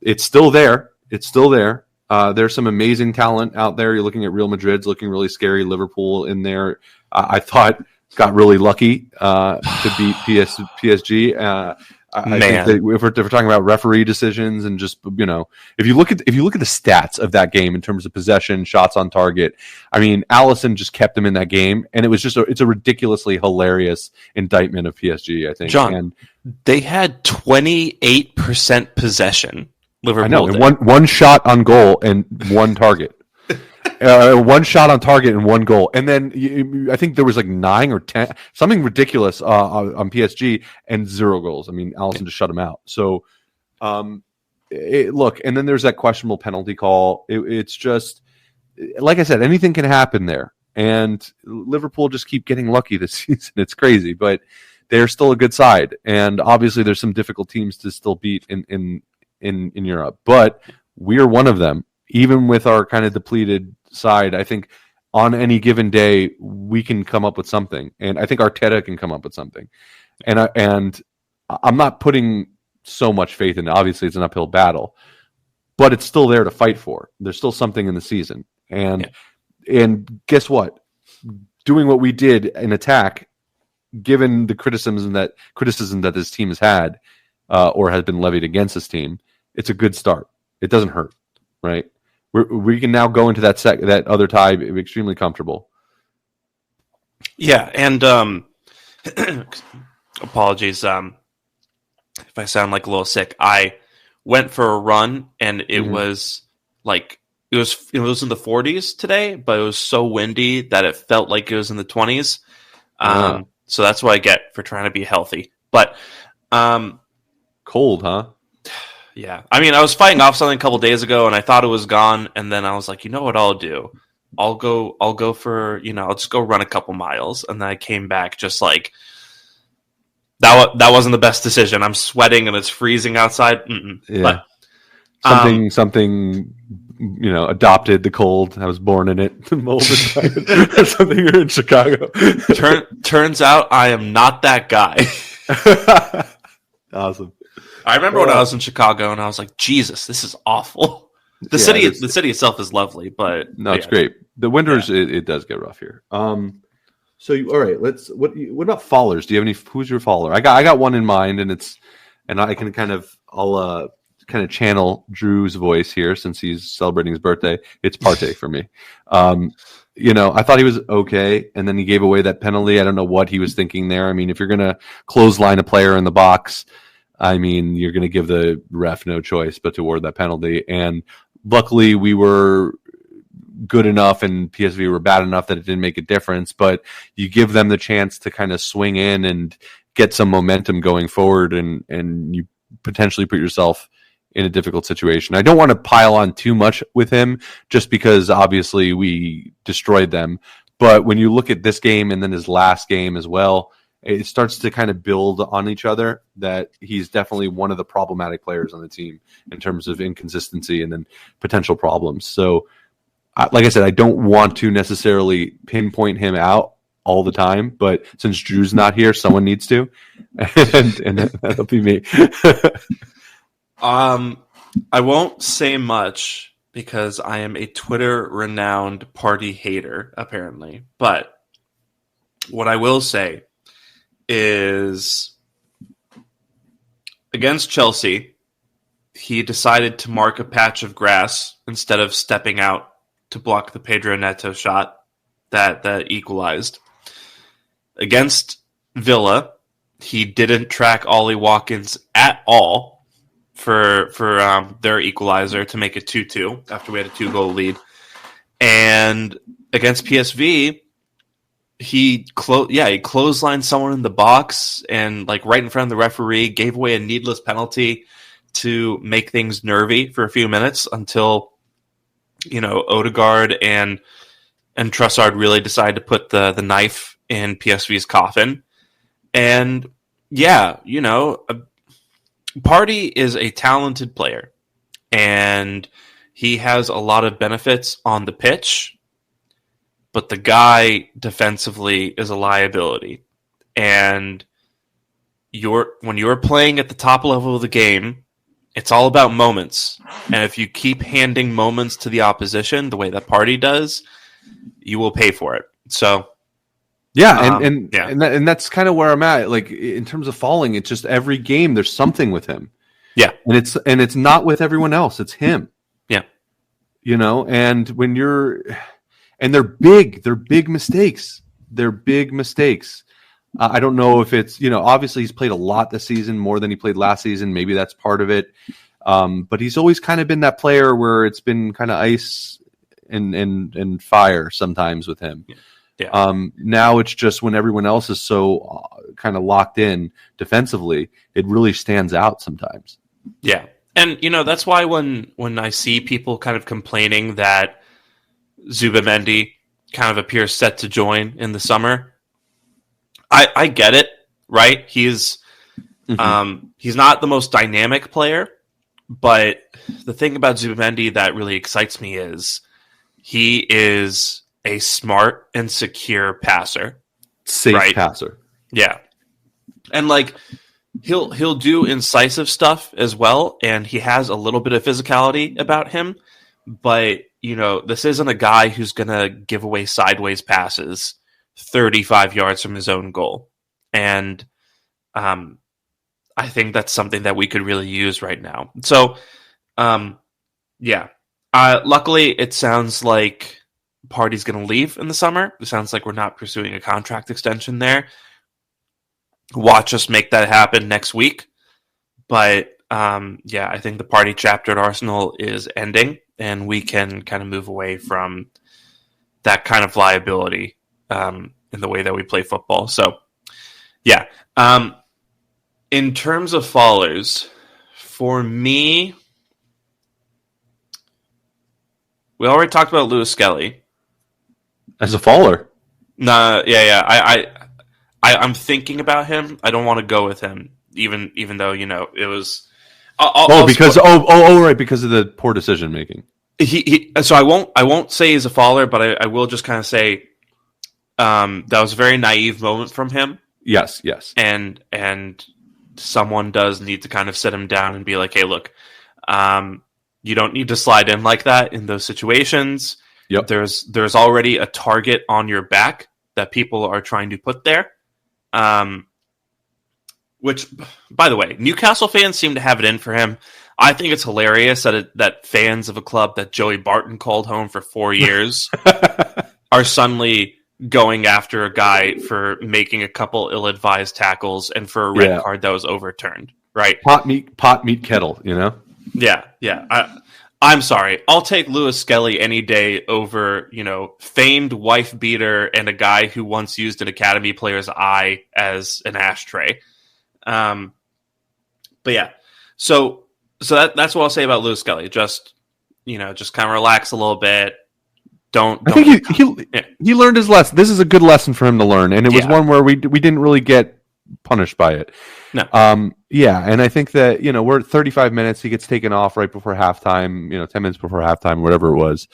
It's still there. It's still there. There's some amazing talent out there. You're looking at Real Madrid's looking really scary. Liverpool in there, I thought got really lucky to beat PSG. I think that if we're talking about referee decisions and just if you look at the stats of that game in terms of possession, shots on target, I mean, Alisson just kept them in that game, and it was it's a ridiculously hilarious indictment of PSG. I think, John, they had 28% possession. Liverpool, I know, and one shot on goal and one target. One shot on target and one goal, and then I think there was like 9 or 10, something ridiculous on PSG, and 0 goals. I mean, Alisson just shut him out. So, look, and then there's that questionable penalty call. It's just like I said, anything can happen there, and Liverpool just keep getting lucky this season. It's crazy, but they're still a good side, and obviously there's some difficult teams to still beat in Europe, but we're one of them. Even with our kind of depleted side, I think on any given day we can come up with something, and I think Arteta can come up with something. And I'm not putting so much faith in it. Obviously, it's an uphill battle, but it's still there to fight for. There's still something in the season, and guess what? Doing what we did in attack, given the criticism that this team has had or has been levied against this team, it's a good start. It doesn't hurt, right? We can now go into that other tie extremely comfortable. Yeah, and apologies if I sound like a little sick. I went for a run, and it was like it was in the 40s today, but it was so windy that it felt like it was in the 20s. So that's what I get for trying to be healthy. But cold, huh? Yeah, I mean, I was fighting off something a couple days ago, and I thought it was gone, and then I was like, you know what I'll do? I'll go for I'll just go run a couple miles, and then I came back just like that wasn't the best decision. I'm sweating and it's freezing outside. Yeah, but, something adopted the cold. I was born in it. Molded or something. You're in Chicago. Turns out I am not that guy. Awesome. I remember when I was in Chicago, and I was like, Jesus, this is awful. The city itself is lovely, but it's great. The winters, it does get rough here. All right, what about followers? Do you have who's your follower? I got one in mind, and I can I'll channel Drew's voice here since he's celebrating his birthday. It's Partey for me. I thought he was okay, and then he gave away that penalty. I don't know what he was thinking there. I mean, if you're going to clothesline a player in the box, I mean, you're going to give the ref no choice but to award that penalty. And luckily, we were good enough and PSV were bad enough that it didn't make a difference. But you give them the chance to kind of swing in and get some momentum going forward, and you potentially put yourself in a difficult situation. I don't want to pile on too much with him just because obviously we destroyed them. But when you look at this game and then his last game as well, it starts to kind of build on each other that he's definitely one of the problematic players on the team in terms of inconsistency and then potential problems. So, like I said, I don't want to necessarily pinpoint him out all the time, but since Drew's not here, someone needs to, and that'll be me. I won't say much because I am a Twitter-renowned Partey hater, apparently. But what I will say is against Chelsea, he decided to mark a patch of grass instead of stepping out to block the Pedro Neto shot that equalized. Against Villa, he didn't track Ollie Watkins at all for their equalizer to make it 2-2 after we had a 2-goal lead. And against PSV, he clotheslined someone in the box and like right in front of the referee, gave away a needless penalty to make things nervy for a few minutes until Odegaard and Trossard really decided to put the knife in PSV's coffin. And Partey is a talented player, and he has a lot of benefits on the pitch, but the guy defensively is a liability. And when you're playing at the top level of the game, it's all about moments. And if you keep handing moments to the opposition the way that Partey does, you will pay for it. So and that's kind of where I'm at. Like in terms of falling, it's just every game there's something with him. Yeah, and it's not with everyone else. It's him. Yeah, and when they're big mistakes. They're big mistakes. I don't know if it's obviously he's played a lot this season, more than he played last season. Maybe that's part of it. But he's always kind of been that player where it's been kind of ice and fire sometimes with him. Yeah. Now it's just when everyone else is so kind of locked in defensively, it really stands out sometimes. Yeah. And, that's why when I see people kind of complaining that Zubimendi kind of appears set to join in the summer, I get it, right? He's not the most dynamic player, but the thing about Zubimendi that really excites me is he is a smart and secure passer. Safe passer. Yeah. And he'll do incisive stuff as well, and he has a little bit of physicality about him, but this isn't a guy who's going to give away sideways passes 35 yards from his own goal. And I think that's something that we could really use right now. So luckily it sounds like Partey's going to leave in the summer. It sounds like we're not pursuing a contract extension there. Watch us make that happen next week. But I think the Partey chapter at Arsenal is ending, and we can kind of move away from that kind of liability in the way that we play football. So, in terms of fallers, for me, we already talked about Lewis Skelly. As a faller? Nah, I'm thinking about him. I don't want to go with him, even though it was. Right, because of the poor decision making. So I won't say he's a faller, but I will just kind of say that was a very naive moment from him. Yes, and someone does need to kind of sit him down and be like, hey, look, you don't need to slide in like that in those situations. Yep. There's already a target on your back that people are trying to put there. Which, by the way, Newcastle fans seem to have it in for him. I think it's hilarious that fans of a club that Joey Barton called home for 4 years are suddenly going after a guy for making a couple ill-advised tackles and for a red card that was overturned. Right? Pot meat kettle. Yeah. I'm sorry. I'll take Lewis Skelly any day over, famed wife beater and a guy who once used an academy player's eye as an ashtray. But yeah, so that's what I'll say about Lewis Skelly. Just kind of relax a little bit. I think he learned his lesson. This is a good lesson for him to learn, and it was one where we didn't really get punished by it. No. And I think that we're at 35 minutes. He gets taken off right before halftime. 10 minutes before halftime, whatever it was.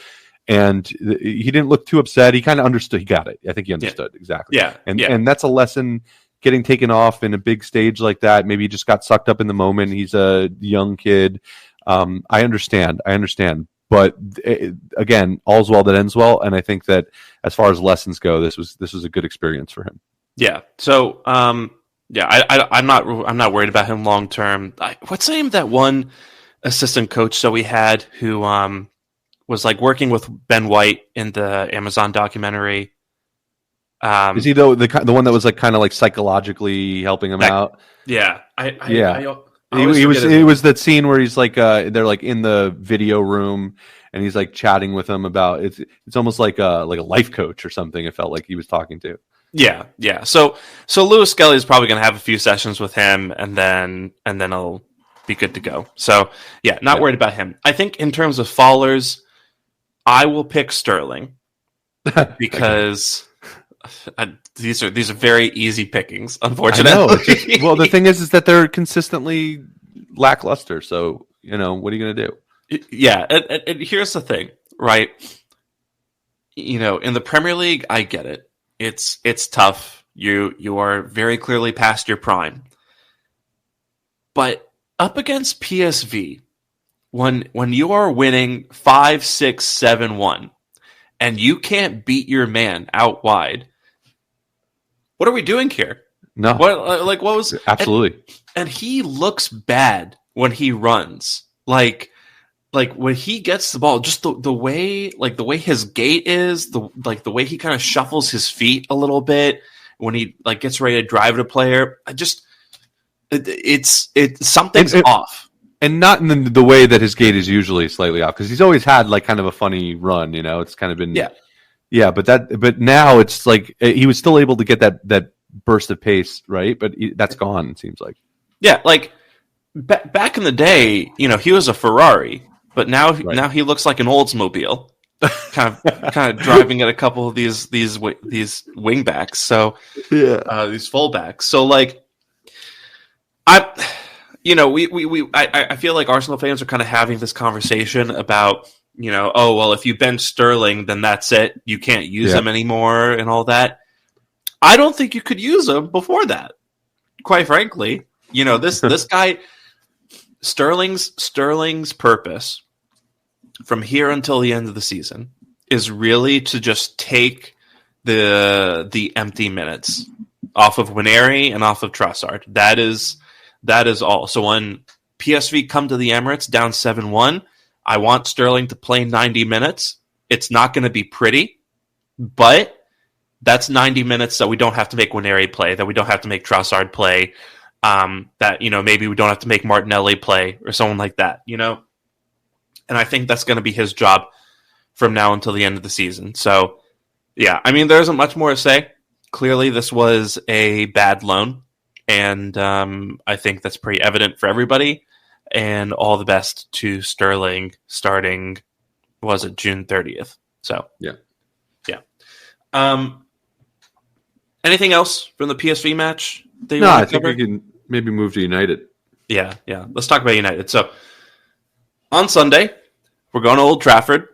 And he didn't look too upset. He kind of understood. He got it. I think he understood exactly. Yeah. And that's a lesson. Getting taken off in a big stage like that, maybe he just got sucked up in the moment. He's a young kid. I understand. But again, all's well that ends well. And I think that as far as lessons go, this was a good experience for him. Yeah. So, I'm not worried about him long term. What's the name of that one assistant coach that we had who was working with Ben White in the Amazon documentary? Is he the one that was kind of psychologically helping him out? Yeah, It was that scene where he's they're in the video room and he's chatting with them about it's almost like a life coach or something. It felt like he was talking to. Yeah, yeah. So Lewis Skelly is probably going to have a few sessions with him, and then he'll be good to go. So yeah, not worried about him. I think in terms of fallers, I will pick Sterling because these are very easy pickings. Unfortunately, I know. Well, the thing is that they're consistently lackluster. So what are you going to do? Yeah, and here's the thing, right? In the Premier League, I get it. It's tough. You are very clearly past your prime. But up against PSV, when you are winning 5-6-7-1 and you can't beat your man out wide, what are we doing here? No. What was absolutely. And he looks bad when he runs. Like when he gets the ball, just the way his gait is, the way he kind of shuffles his feet a little bit when he gets ready to drive at a player. Something's off, and not in the way that his gait is usually slightly off, because he's always had kind of a funny run. It's kind of been yeah. But now it's like he was still able to get that burst of pace, right? But that's gone. It seems like back in the day, he was a Ferrari. But now he looks like an Oldsmobile, kind of driving at a couple of these wingbacks. So these fullbacks. So I feel like Arsenal fans are kind of having this conversation about if you bench Sterling, then that's it. You can't use him anymore and all that. I don't think you could use him before that. Quite frankly, this guy. Sterling's purpose from here until the end of the season is really to just take the empty minutes off of Nwaneri and off of Trossard. That is all. So when PSV come to the Emirates down 7-1, I want Sterling to play 90 minutes. It's not going to be pretty, but that's 90 minutes that we don't have to make Nwaneri play, that we don't have to make Trossard play. That maybe we don't have to make Martinelli play or someone like that, and I think that's going to be his job from now until the end of the season. So yeah, I mean, there isn't much more to say. Clearly this was a bad loan, and I think that's pretty evident for everybody, and all the best to Sterling starting, was it June 30th? So yeah. Anything else from the PSV match? I think we can maybe move to United. Yeah. Let's talk about United. So, on Sunday, we're going to Old Trafford.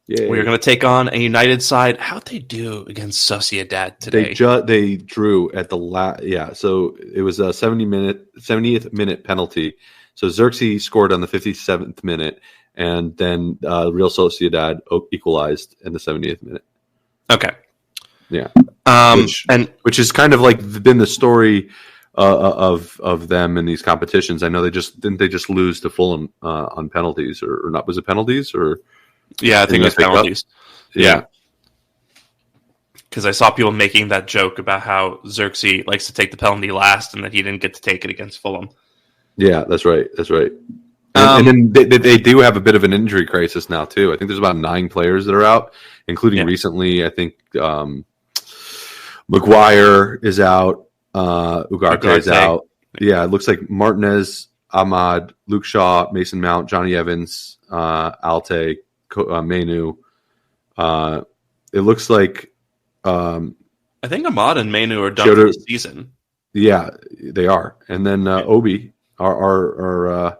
Yeah. We're going to take on a United side. How'd they do against Sociedad today? They drew at the last. Yeah, so it was a 70th minute penalty. So Xerxes scored on the 57th minute, and then Real Sociedad equalized in the 70th minute. Okay. Yeah. Which is kind of been the story of them in these competitions. I know they just lose to Fulham on penalties or not? Was it penalties or? Yeah, I think it was penalties. Yeah. Because I saw people making that joke about how Xerxes likes to take the penalty last and that he didn't get to take it against Fulham. Yeah, that's right. And then they do have a bit of an injury crisis now too. I think there's about 9 players that are out, including recently. I think Maguire is out. Ugarte is out. Yeah, it looks like Martinez, Ahmad, Luke Shaw, Mason Mount, Johnny Evans, Alte, Manu. It looks like I think Ahmad and Manu are done for the season. Yeah, they are. And then Obi, our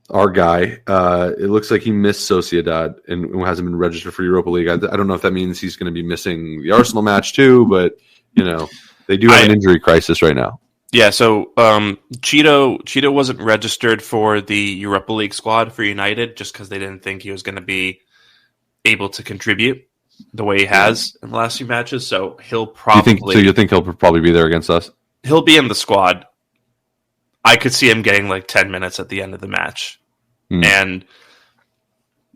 guy, it looks like he missed Sociedad and hasn't been registered for Europa League. I don't know if that means he's going to be missing the Arsenal match too, but they do have an injury crisis right now. Yeah, so Cheeto wasn't registered for the Europa League squad for United just because they didn't think he was going to be able to contribute the way he has in the last few matches. So he'll probably. You think he'll probably be there against us? He'll be in the squad. I could see him getting 10 minutes at the end of the match. And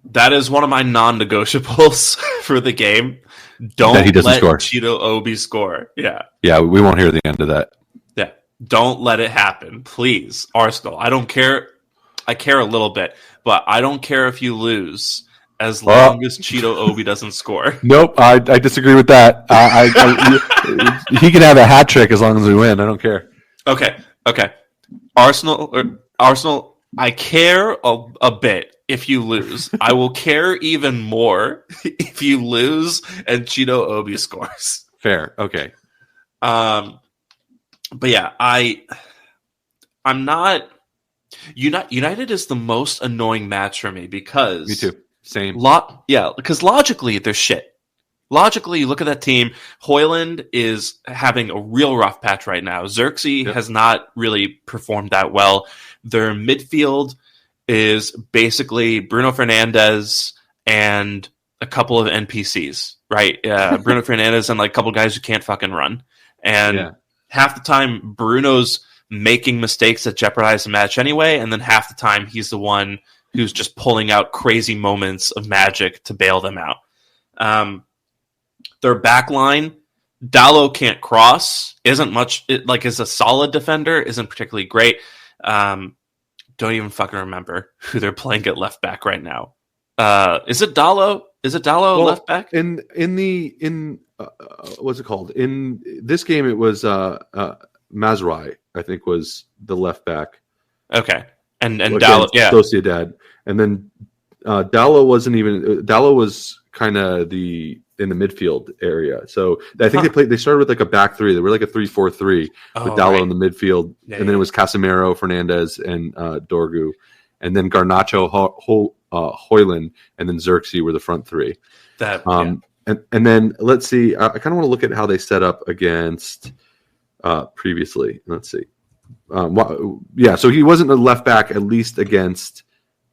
that is one of my non-negotiables for the game. Don't let Cheeto Obi score. Yeah. Yeah, we won't hear the end of that. Yeah. Don't let it happen. Please, Arsenal. I don't care. I care a little bit, but I don't care if you lose as long as Cheeto Obi doesn't score. Nope, I disagree with that. He can have a hat trick as long as we win. I don't care. Okay. Arsenal. I care a bit if you lose. I will care even more if you lose and Cheeto Obi scores. Fair. Okay. But yeah, I'm not. United is the most annoying match for me because Me too. Same. Because logically they're shit. Logically, you look at that team. Højlund is having a real rough patch right now. Xerxes has not really performed that well. Their midfield is basically Bruno Fernandes and a couple of NPCs, right? Bruno Fernandes and like a couple guys who can't fucking run. And half the time, Bruno's making mistakes that jeopardize the match anyway, and then half the time, he's the one who's just pulling out crazy moments of magic to bail them out. Their back line, Dalot can't cross, isn't much, is a solid defender, isn't particularly great. Don't even fucking remember who they're playing at left back right now. Is it Dalot? Is it Dalot left back? In what's it called? In this game, it was Mazraoui, I think, was the left back. Okay, and Dalot, Sociedad, and then Dalot wasn't even. Dalot was kind of in the midfield area. So I think they started with like a back three. They were like a 3-4-3 with Dalot in the midfield, and then it was Casemiro, Fernandes, and Dorgu, and then Garnacho, Højlund, and then Xerxes were the front three. And then let's see. I kind of want to look at how they set up against previously. Let's see. So he wasn't a left back at least against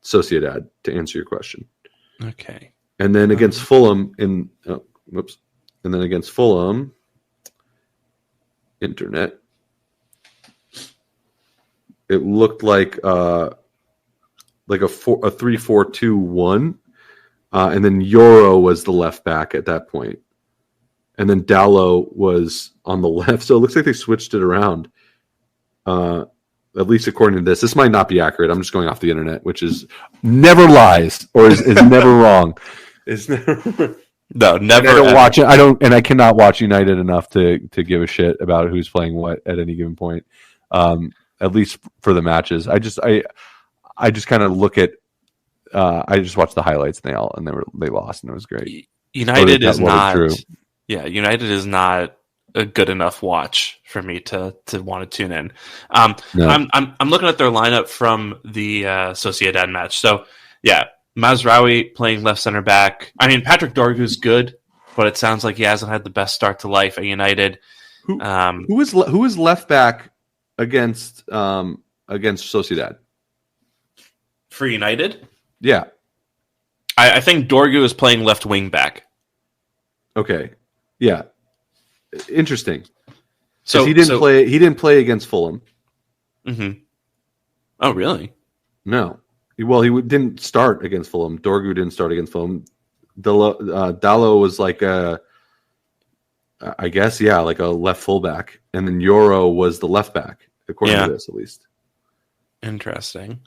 Sociedad, to answer your question. Okay. And then against Fulham internet, it looked like a 3-4-2-1, and then Euro was the left back at that point, and then Dalot was on the left. So it looks like they switched it around. At least according to this. This might not be accurate. I'm just going off the internet, which is never lies or is never wrong. It's never. No, never. I don't watch it. I cannot watch United enough to give a shit about who's playing what at any given point. At least for the matches, I just kind of look at. I just watched the highlights and they lost and it was great. United is not. Yeah, United is not a good enough watch for me to want to tune in. No. I'm looking at their lineup from the Sociedad match. So yeah. Mazraoui playing left center back. I mean, Patrick Dorgu's good, but it sounds like he hasn't had the best start to life at United. Who is left back against Sociedad for United? Yeah, I think Dorgu is playing left wing back. Okay, yeah, interesting. So he didn't play. He didn't play against Fulham. Mm-hmm. Oh, really? No. Well, he didn't start against Fulham. Dorgu didn't start against Fulham. Dalot was like a left fullback, and then Euro was the left back, according to this, at least. Interesting.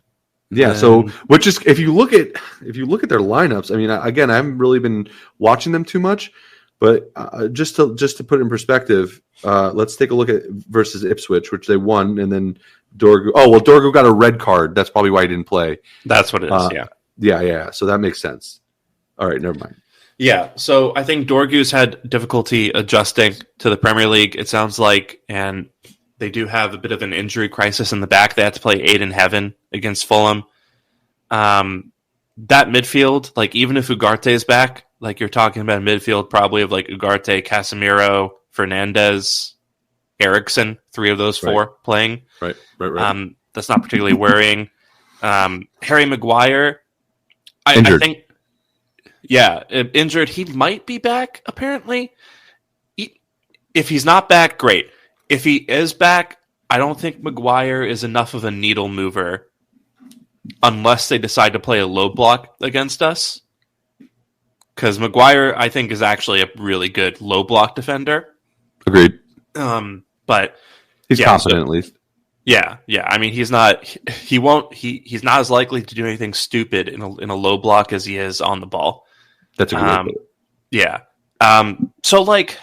Yeah. So, if you look at their lineups, I mean, again, I haven't really been watching them too much, but just to put it in perspective, let's take a look at versus Ipswich, which they won, and then Dorgu. Oh well, Dorgu got a red card. That's probably why he didn't play. That's what it is. Yeah. So that makes sense. All right, never mind. Yeah. So I think Dorgu's had difficulty adjusting to the Premier League. It sounds like, and they do have a bit of an injury crisis in the back. They had to play 8 in heaven against Fulham. That midfield, like even if Ugarte is back, like you're talking about a midfield probably of like Ugarte, Casemiro, Fernandes, Eriksen, 3 of those 4 playing. Right. That's not particularly worrying. Harry Maguire, injured. I think, injured. He might be back, apparently. If he's not back, great. If he is back, I don't think Maguire is enough of a needle mover unless they decide to play a low block against us. Because Maguire, I think, is actually a really good low block defender. Agreed. But he's confident at least. Yeah, yeah. I mean, he's not. He won't. He's not as likely to do anything stupid in a low block as he is on the ball. That's a good way to put it. Yeah. So, like,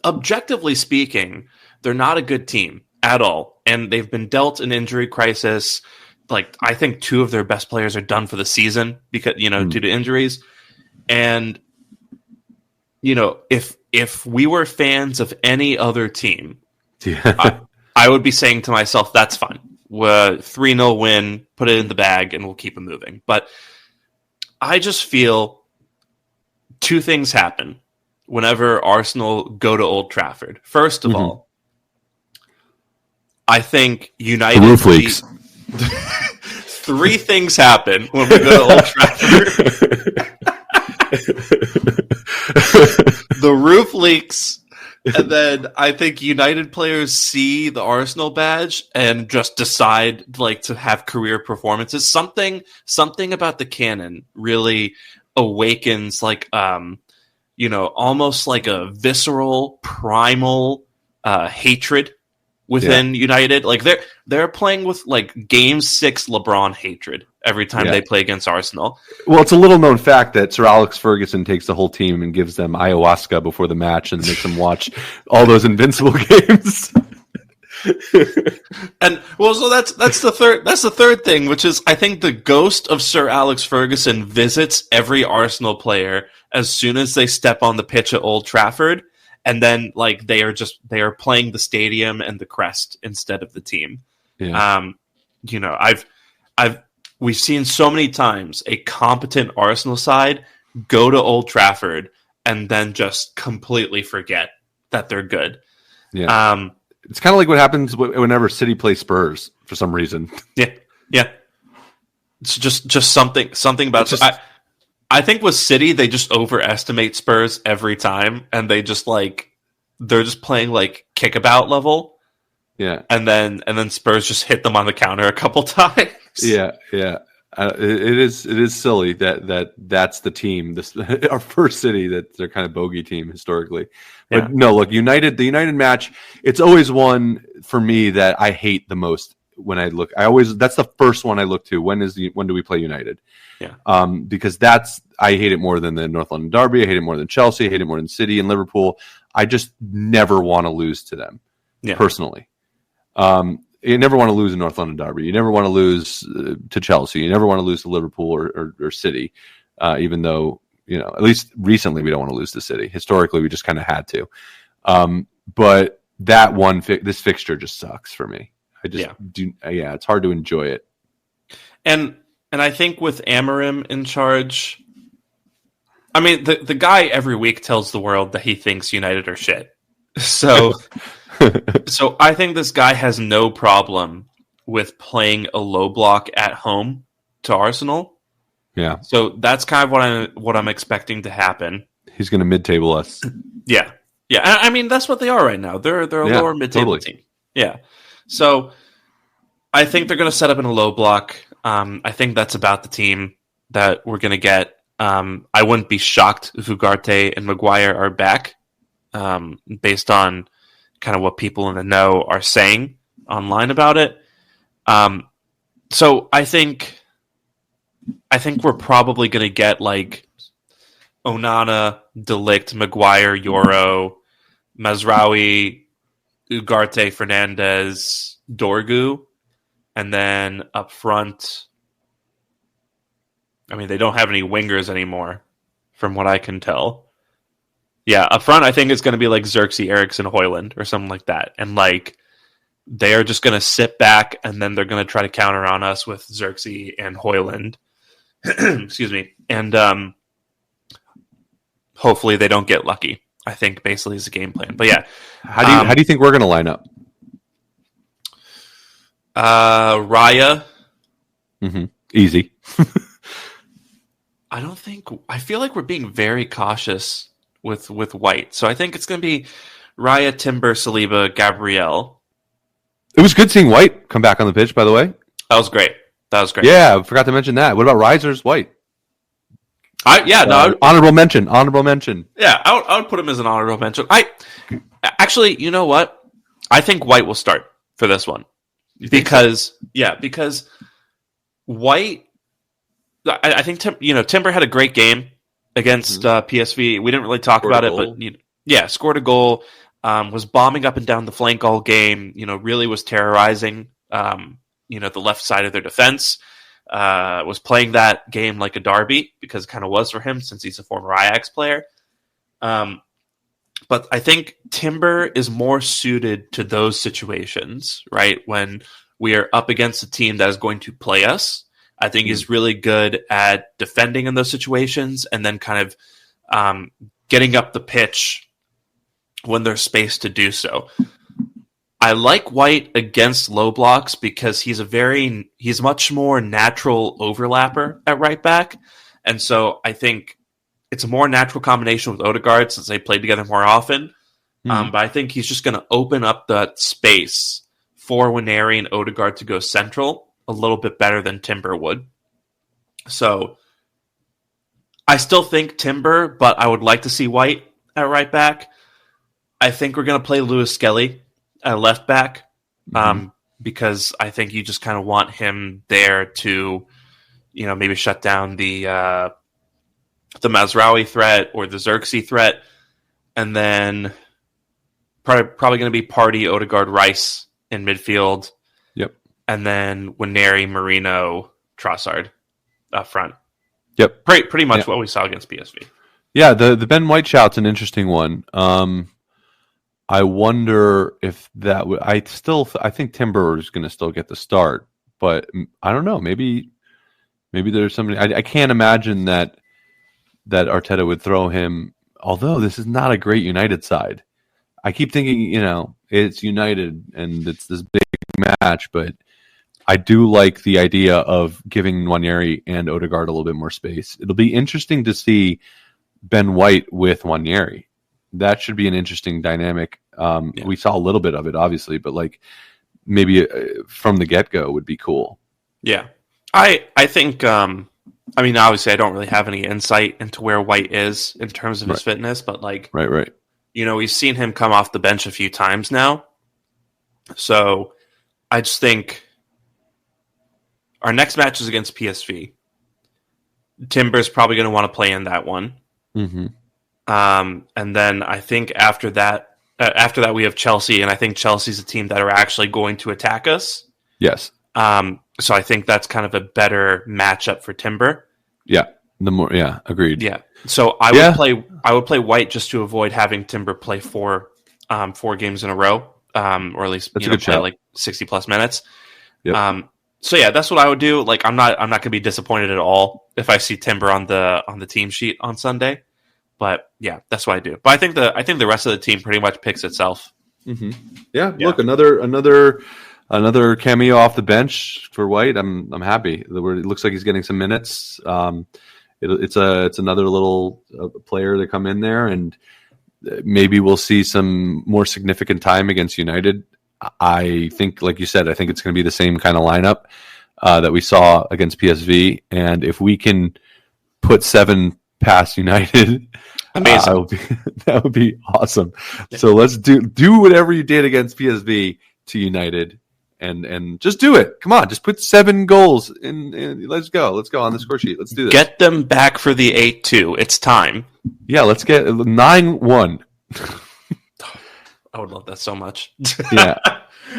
objectively speaking, they're not a good team at all, and they've been dealt an injury crisis. Like, I think two of their best players are done for the season because due to injuries, and if we were fans of any other team, Yeah. I would be saying to myself, that's fine. 3-0 win, put it in the bag, and we'll keep it moving. But I just feel two things happen whenever Arsenal go to Old Trafford. First of all, I think United... The roof leaks. Three things happen when we go to Old Trafford. The roof leaks... And then I think United players see the Arsenal badge and just decide to have career performances. Something about the cannon really awakens almost like a visceral, primal hatred within United. Like they're playing with Game 6 LeBron hatred every time they play against Arsenal. Well, it's a little known fact that Sir Alex Ferguson takes the whole team and gives them ayahuasca before the match and makes them watch all those Invincible games. And so that's the third thing, which is I think the ghost of Sir Alex Ferguson visits every Arsenal player as soon as they step on the pitch at Old Trafford, and then they are playing the stadium and the crest instead of the team. Yeah. We've seen so many times a competent Arsenal side go to Old Trafford and then just completely forget that they're good. Yeah. It's kind of like what happens whenever City plays Spurs for some reason. Yeah. It's just something about it. I think with City, they just overestimate Spurs every time, and they just they're just playing kickabout level. Yeah. And then Spurs just hit them on the counter a couple times. Yeah. It is silly that's the team. Our first City, that they're kind of bogey team historically. But no, look, the United match, it's always one for me that I hate the most when I look. That's the first one I look to. When do we play United? Yeah. Because I hate it more than the North London Derby. I hate it more than Chelsea. I hate it more than City and Liverpool. I just never want to lose to them personally. You never want to lose in North London Derby. You never want to lose to Chelsea. You never want to lose to Liverpool or City, even though, at least recently we don't want to lose to City. Historically, we just kind of had to. But that one, this fixture just sucks for me. I just it's hard to enjoy it. And I think with Amorim in charge, I mean, the guy every week tells the world that he thinks United are shit. So... So I think this guy has no problem with playing a low block at home to Arsenal. Yeah. So that's kind of what I'm expecting to happen. He's going to mid-table us. Yeah. I mean, that's what they are right now. They're a lower mid-table team. Yeah. So I think they're going to set up in a low block. I think that's about the team that we're going to get. I wouldn't be shocked if Ugarte and Maguire are back, based on kind of what people in the know are saying online about it. So I think we're probably going to get Onana, De Ligt, Maguire, Euro, Mazraoui, Ugarte, Fernandez, Dorgu, and then up front, I mean, they don't have any wingers anymore, from what I can tell. Yeah, up front, I think it's going to be Xerxes, Eriksen, Højlund, or something like that. And they are just going to sit back, and then they're going to try to counter on us with Xerxes and Højlund. Excuse me. And hopefully they don't get lucky, I think basically is the game plan. But yeah. How do you think we're going to line up? Raya. Mm-hmm. Easy. I feel like we're being very cautious with White. So I think it's going to be Raya, Timber, Saliba, Gabriel. It was good seeing White come back on the pitch, by the way. That was great. Yeah, I forgot to mention that. What about Risers White? Honorable mention. Yeah, I would put him as an honorable mention. Actually, you know what? I think White will start. for this one. You think so? Because White, I think Timber had a great game against PSV. We didn't really talk Scored a about it, goal. but scored a goal. Was bombing up and down the flank all game. Really was terrorizing. The left side of their defense. Was playing that game like a derby because it kind of was for him since he's a former Ajax player. But I think Timber is more suited to those situations, right? When we are up against a team that is going to play us. I think he's really good at defending in those situations and then kind of getting up the pitch when there's space to do so. I like White against low blocks because he's much more natural overlapper at right back. And so I think it's a more natural combination with Odegaard since they played together more often. But I think he's just going to open up that space for Nwaneri and Odegaard to go central a little bit better than Timber would. So I still think Timber, but I would like to see White at right back. I think we're going to play Lewis Skelly at left back because I think you just kind of want him there to, maybe shut down the Mazraoui threat or the Xerxes threat. And then probably going to be Partey, Odegaard, Rice in midfield. Yep. And then Nwaneri, Marino, Trossard up front. Yep. Pretty much what we saw against PSV. Yeah, the Ben White shout's an interesting one. I wonder if that would. I think Timber is going to still get the start, but I don't know. Maybe there's somebody. I can't imagine that Arteta would throw him. Although this is not a great United side, I keep thinking it's United and it's this big match, but I do like the idea of giving Nwaneri and Odegaard a little bit more space. It'll be interesting to see Ben White with Nwaneri. That should be an interesting dynamic. We saw a little bit of it, obviously, but maybe from the get-go would be cool. Yeah. I think, obviously I don't really have any insight into where White is in terms of his fitness, but Right. We've seen him come off the bench a few times now. So I just think our next match is against PSV. Timber's probably going to want to play in that one. Mm-hmm. And then I think after that we have Chelsea, and I think Chelsea's a team that are actually going to attack us. Yes. So I think that's kind of a better matchup for Timber. Yeah. Agreed. Yeah. So I would play White just to avoid having Timber play four games in a row, or at least play 60 plus minutes. Yep. So yeah, that's what I would do. I'm not going to be disappointed at all if I see Timber on the team sheet on Sunday. But yeah, that's what I do. But I think the rest of the team pretty much picks itself. Mm-hmm. Yeah. Look, another cameo off the bench for White. I'm happy. It looks like he's getting some minutes. It's another little player to come in there, and maybe we'll see some more significant time against United. I think, like you said, I think it's going to be the same kind of lineup that we saw against PSV, and if we can put 7 past United, amazing. That would be awesome. Yeah. So let's do whatever you did against PSV to United, and just do it. Come on, just put 7 goals in. Let's go on the score sheet. Let's do this. Get them back for the 8-2. It's time. Yeah, let's get 9-1. I would love that so much. Yeah.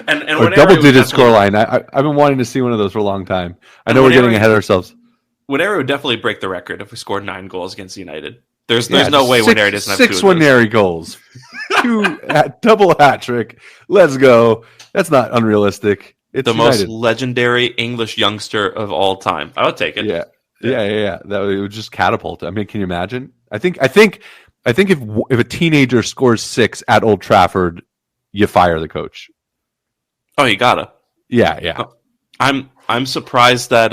and or double-digit scoreline. I've been wanting to see one of those for a long time. I know we're getting ahead of ourselves. Nwaneri would definitely break the record if we scored 9 goals against United. There's no way Nwaneri doesn't have 6 Nwaneri goals. 2 double hat trick. Let's go. That's not unrealistic. It's the United. Most legendary English youngster of all time. I would take it. Yeah. That would just catapult. I mean, can you imagine? I think if a teenager scores 6 at Old Trafford, you fire the coach. Oh, you gotta. Yeah. I'm surprised that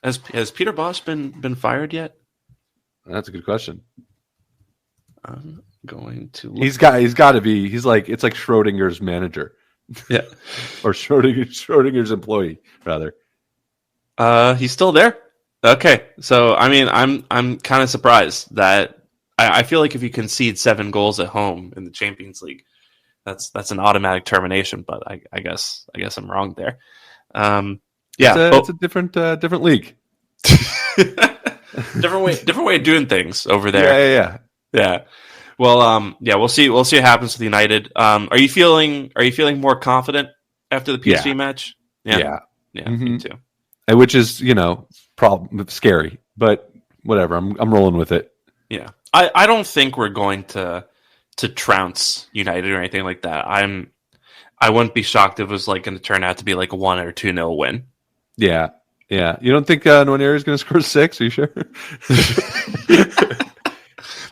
has Peter Bosz been fired yet? That's a good question. I'm going to. He's got to be. It's like Schrodinger's manager. Yeah, or Schrodinger's employee rather. He's still there. Okay, so I'm kind of surprised that I feel like if you concede 7 goals at home in the Champions League, that's an automatic termination. But I guess I'm wrong there. It's a different league. different way of doing things over there. Yeah. Well, we'll see what happens with United. Are you feeling more confident after the PSV match? Yeah, me too. Which is, scary, but whatever. I'm rolling with it. Yeah. I don't think we're going to trounce United or anything like that. I wouldn't be shocked if it was like going to turn out to be like a 1 or 2-0 win. Yeah. You don't think Nwaneri is going to score 6? Are you sure?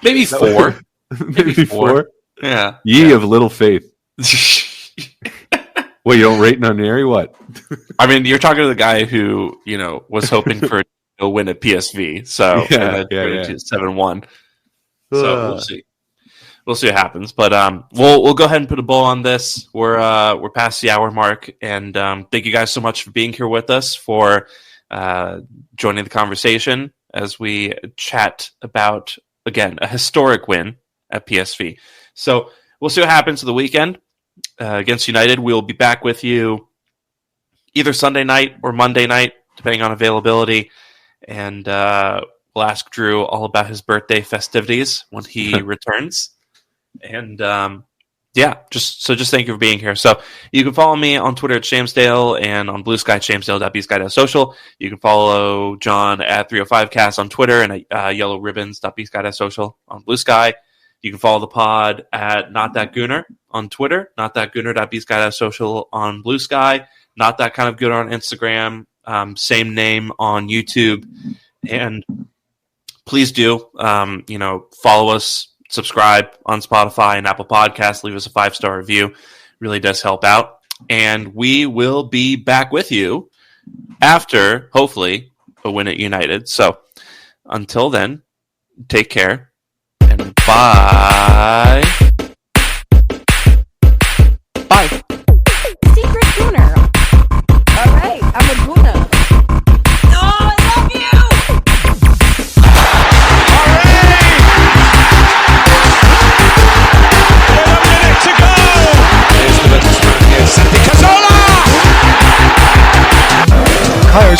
Maybe 4. Maybe 4. Yeah. Ye of little faith. Well, you don't rate Nwaneri? What? I mean, you're talking to the guy who, was hoping for a win at PSV. So, 7-1. So we'll see. We'll see what happens. But we'll go ahead and put a bow on this. We're past the hour mark. And thank you guys so much for being here with us, for joining the conversation as we chat about, again, a historic win at PSV. So we'll see what happens to the weekend against United. We'll be back with you either Sunday night or Monday night, depending on availability. And we'll ask Drew all about his birthday festivities when he returns. And just thank you for being here. So you can follow me on Twitter at Shamsdale and on Blue Sky, shamsdale.bsky.social. You can follow John at 305cast on Twitter and at yellowribbons.bsky.social on Blue Sky. You can follow the pod at NotThatGooner on Twitter, notthatgooner.bsky.social on Blue Sky, Not That Kind of Gooner on Instagram, same name on YouTube. And please do, follow us, subscribe on Spotify and Apple Podcasts, leave us a 5-star review. Really does help out. And we will be back with you after, hopefully, a win at United. So until then, take care. And bye. Bye. Secret Gooner. All right, I'm a Gooner. Oh, I love you! To go! There's the Mediterranean. Santi Cazorla! Kyle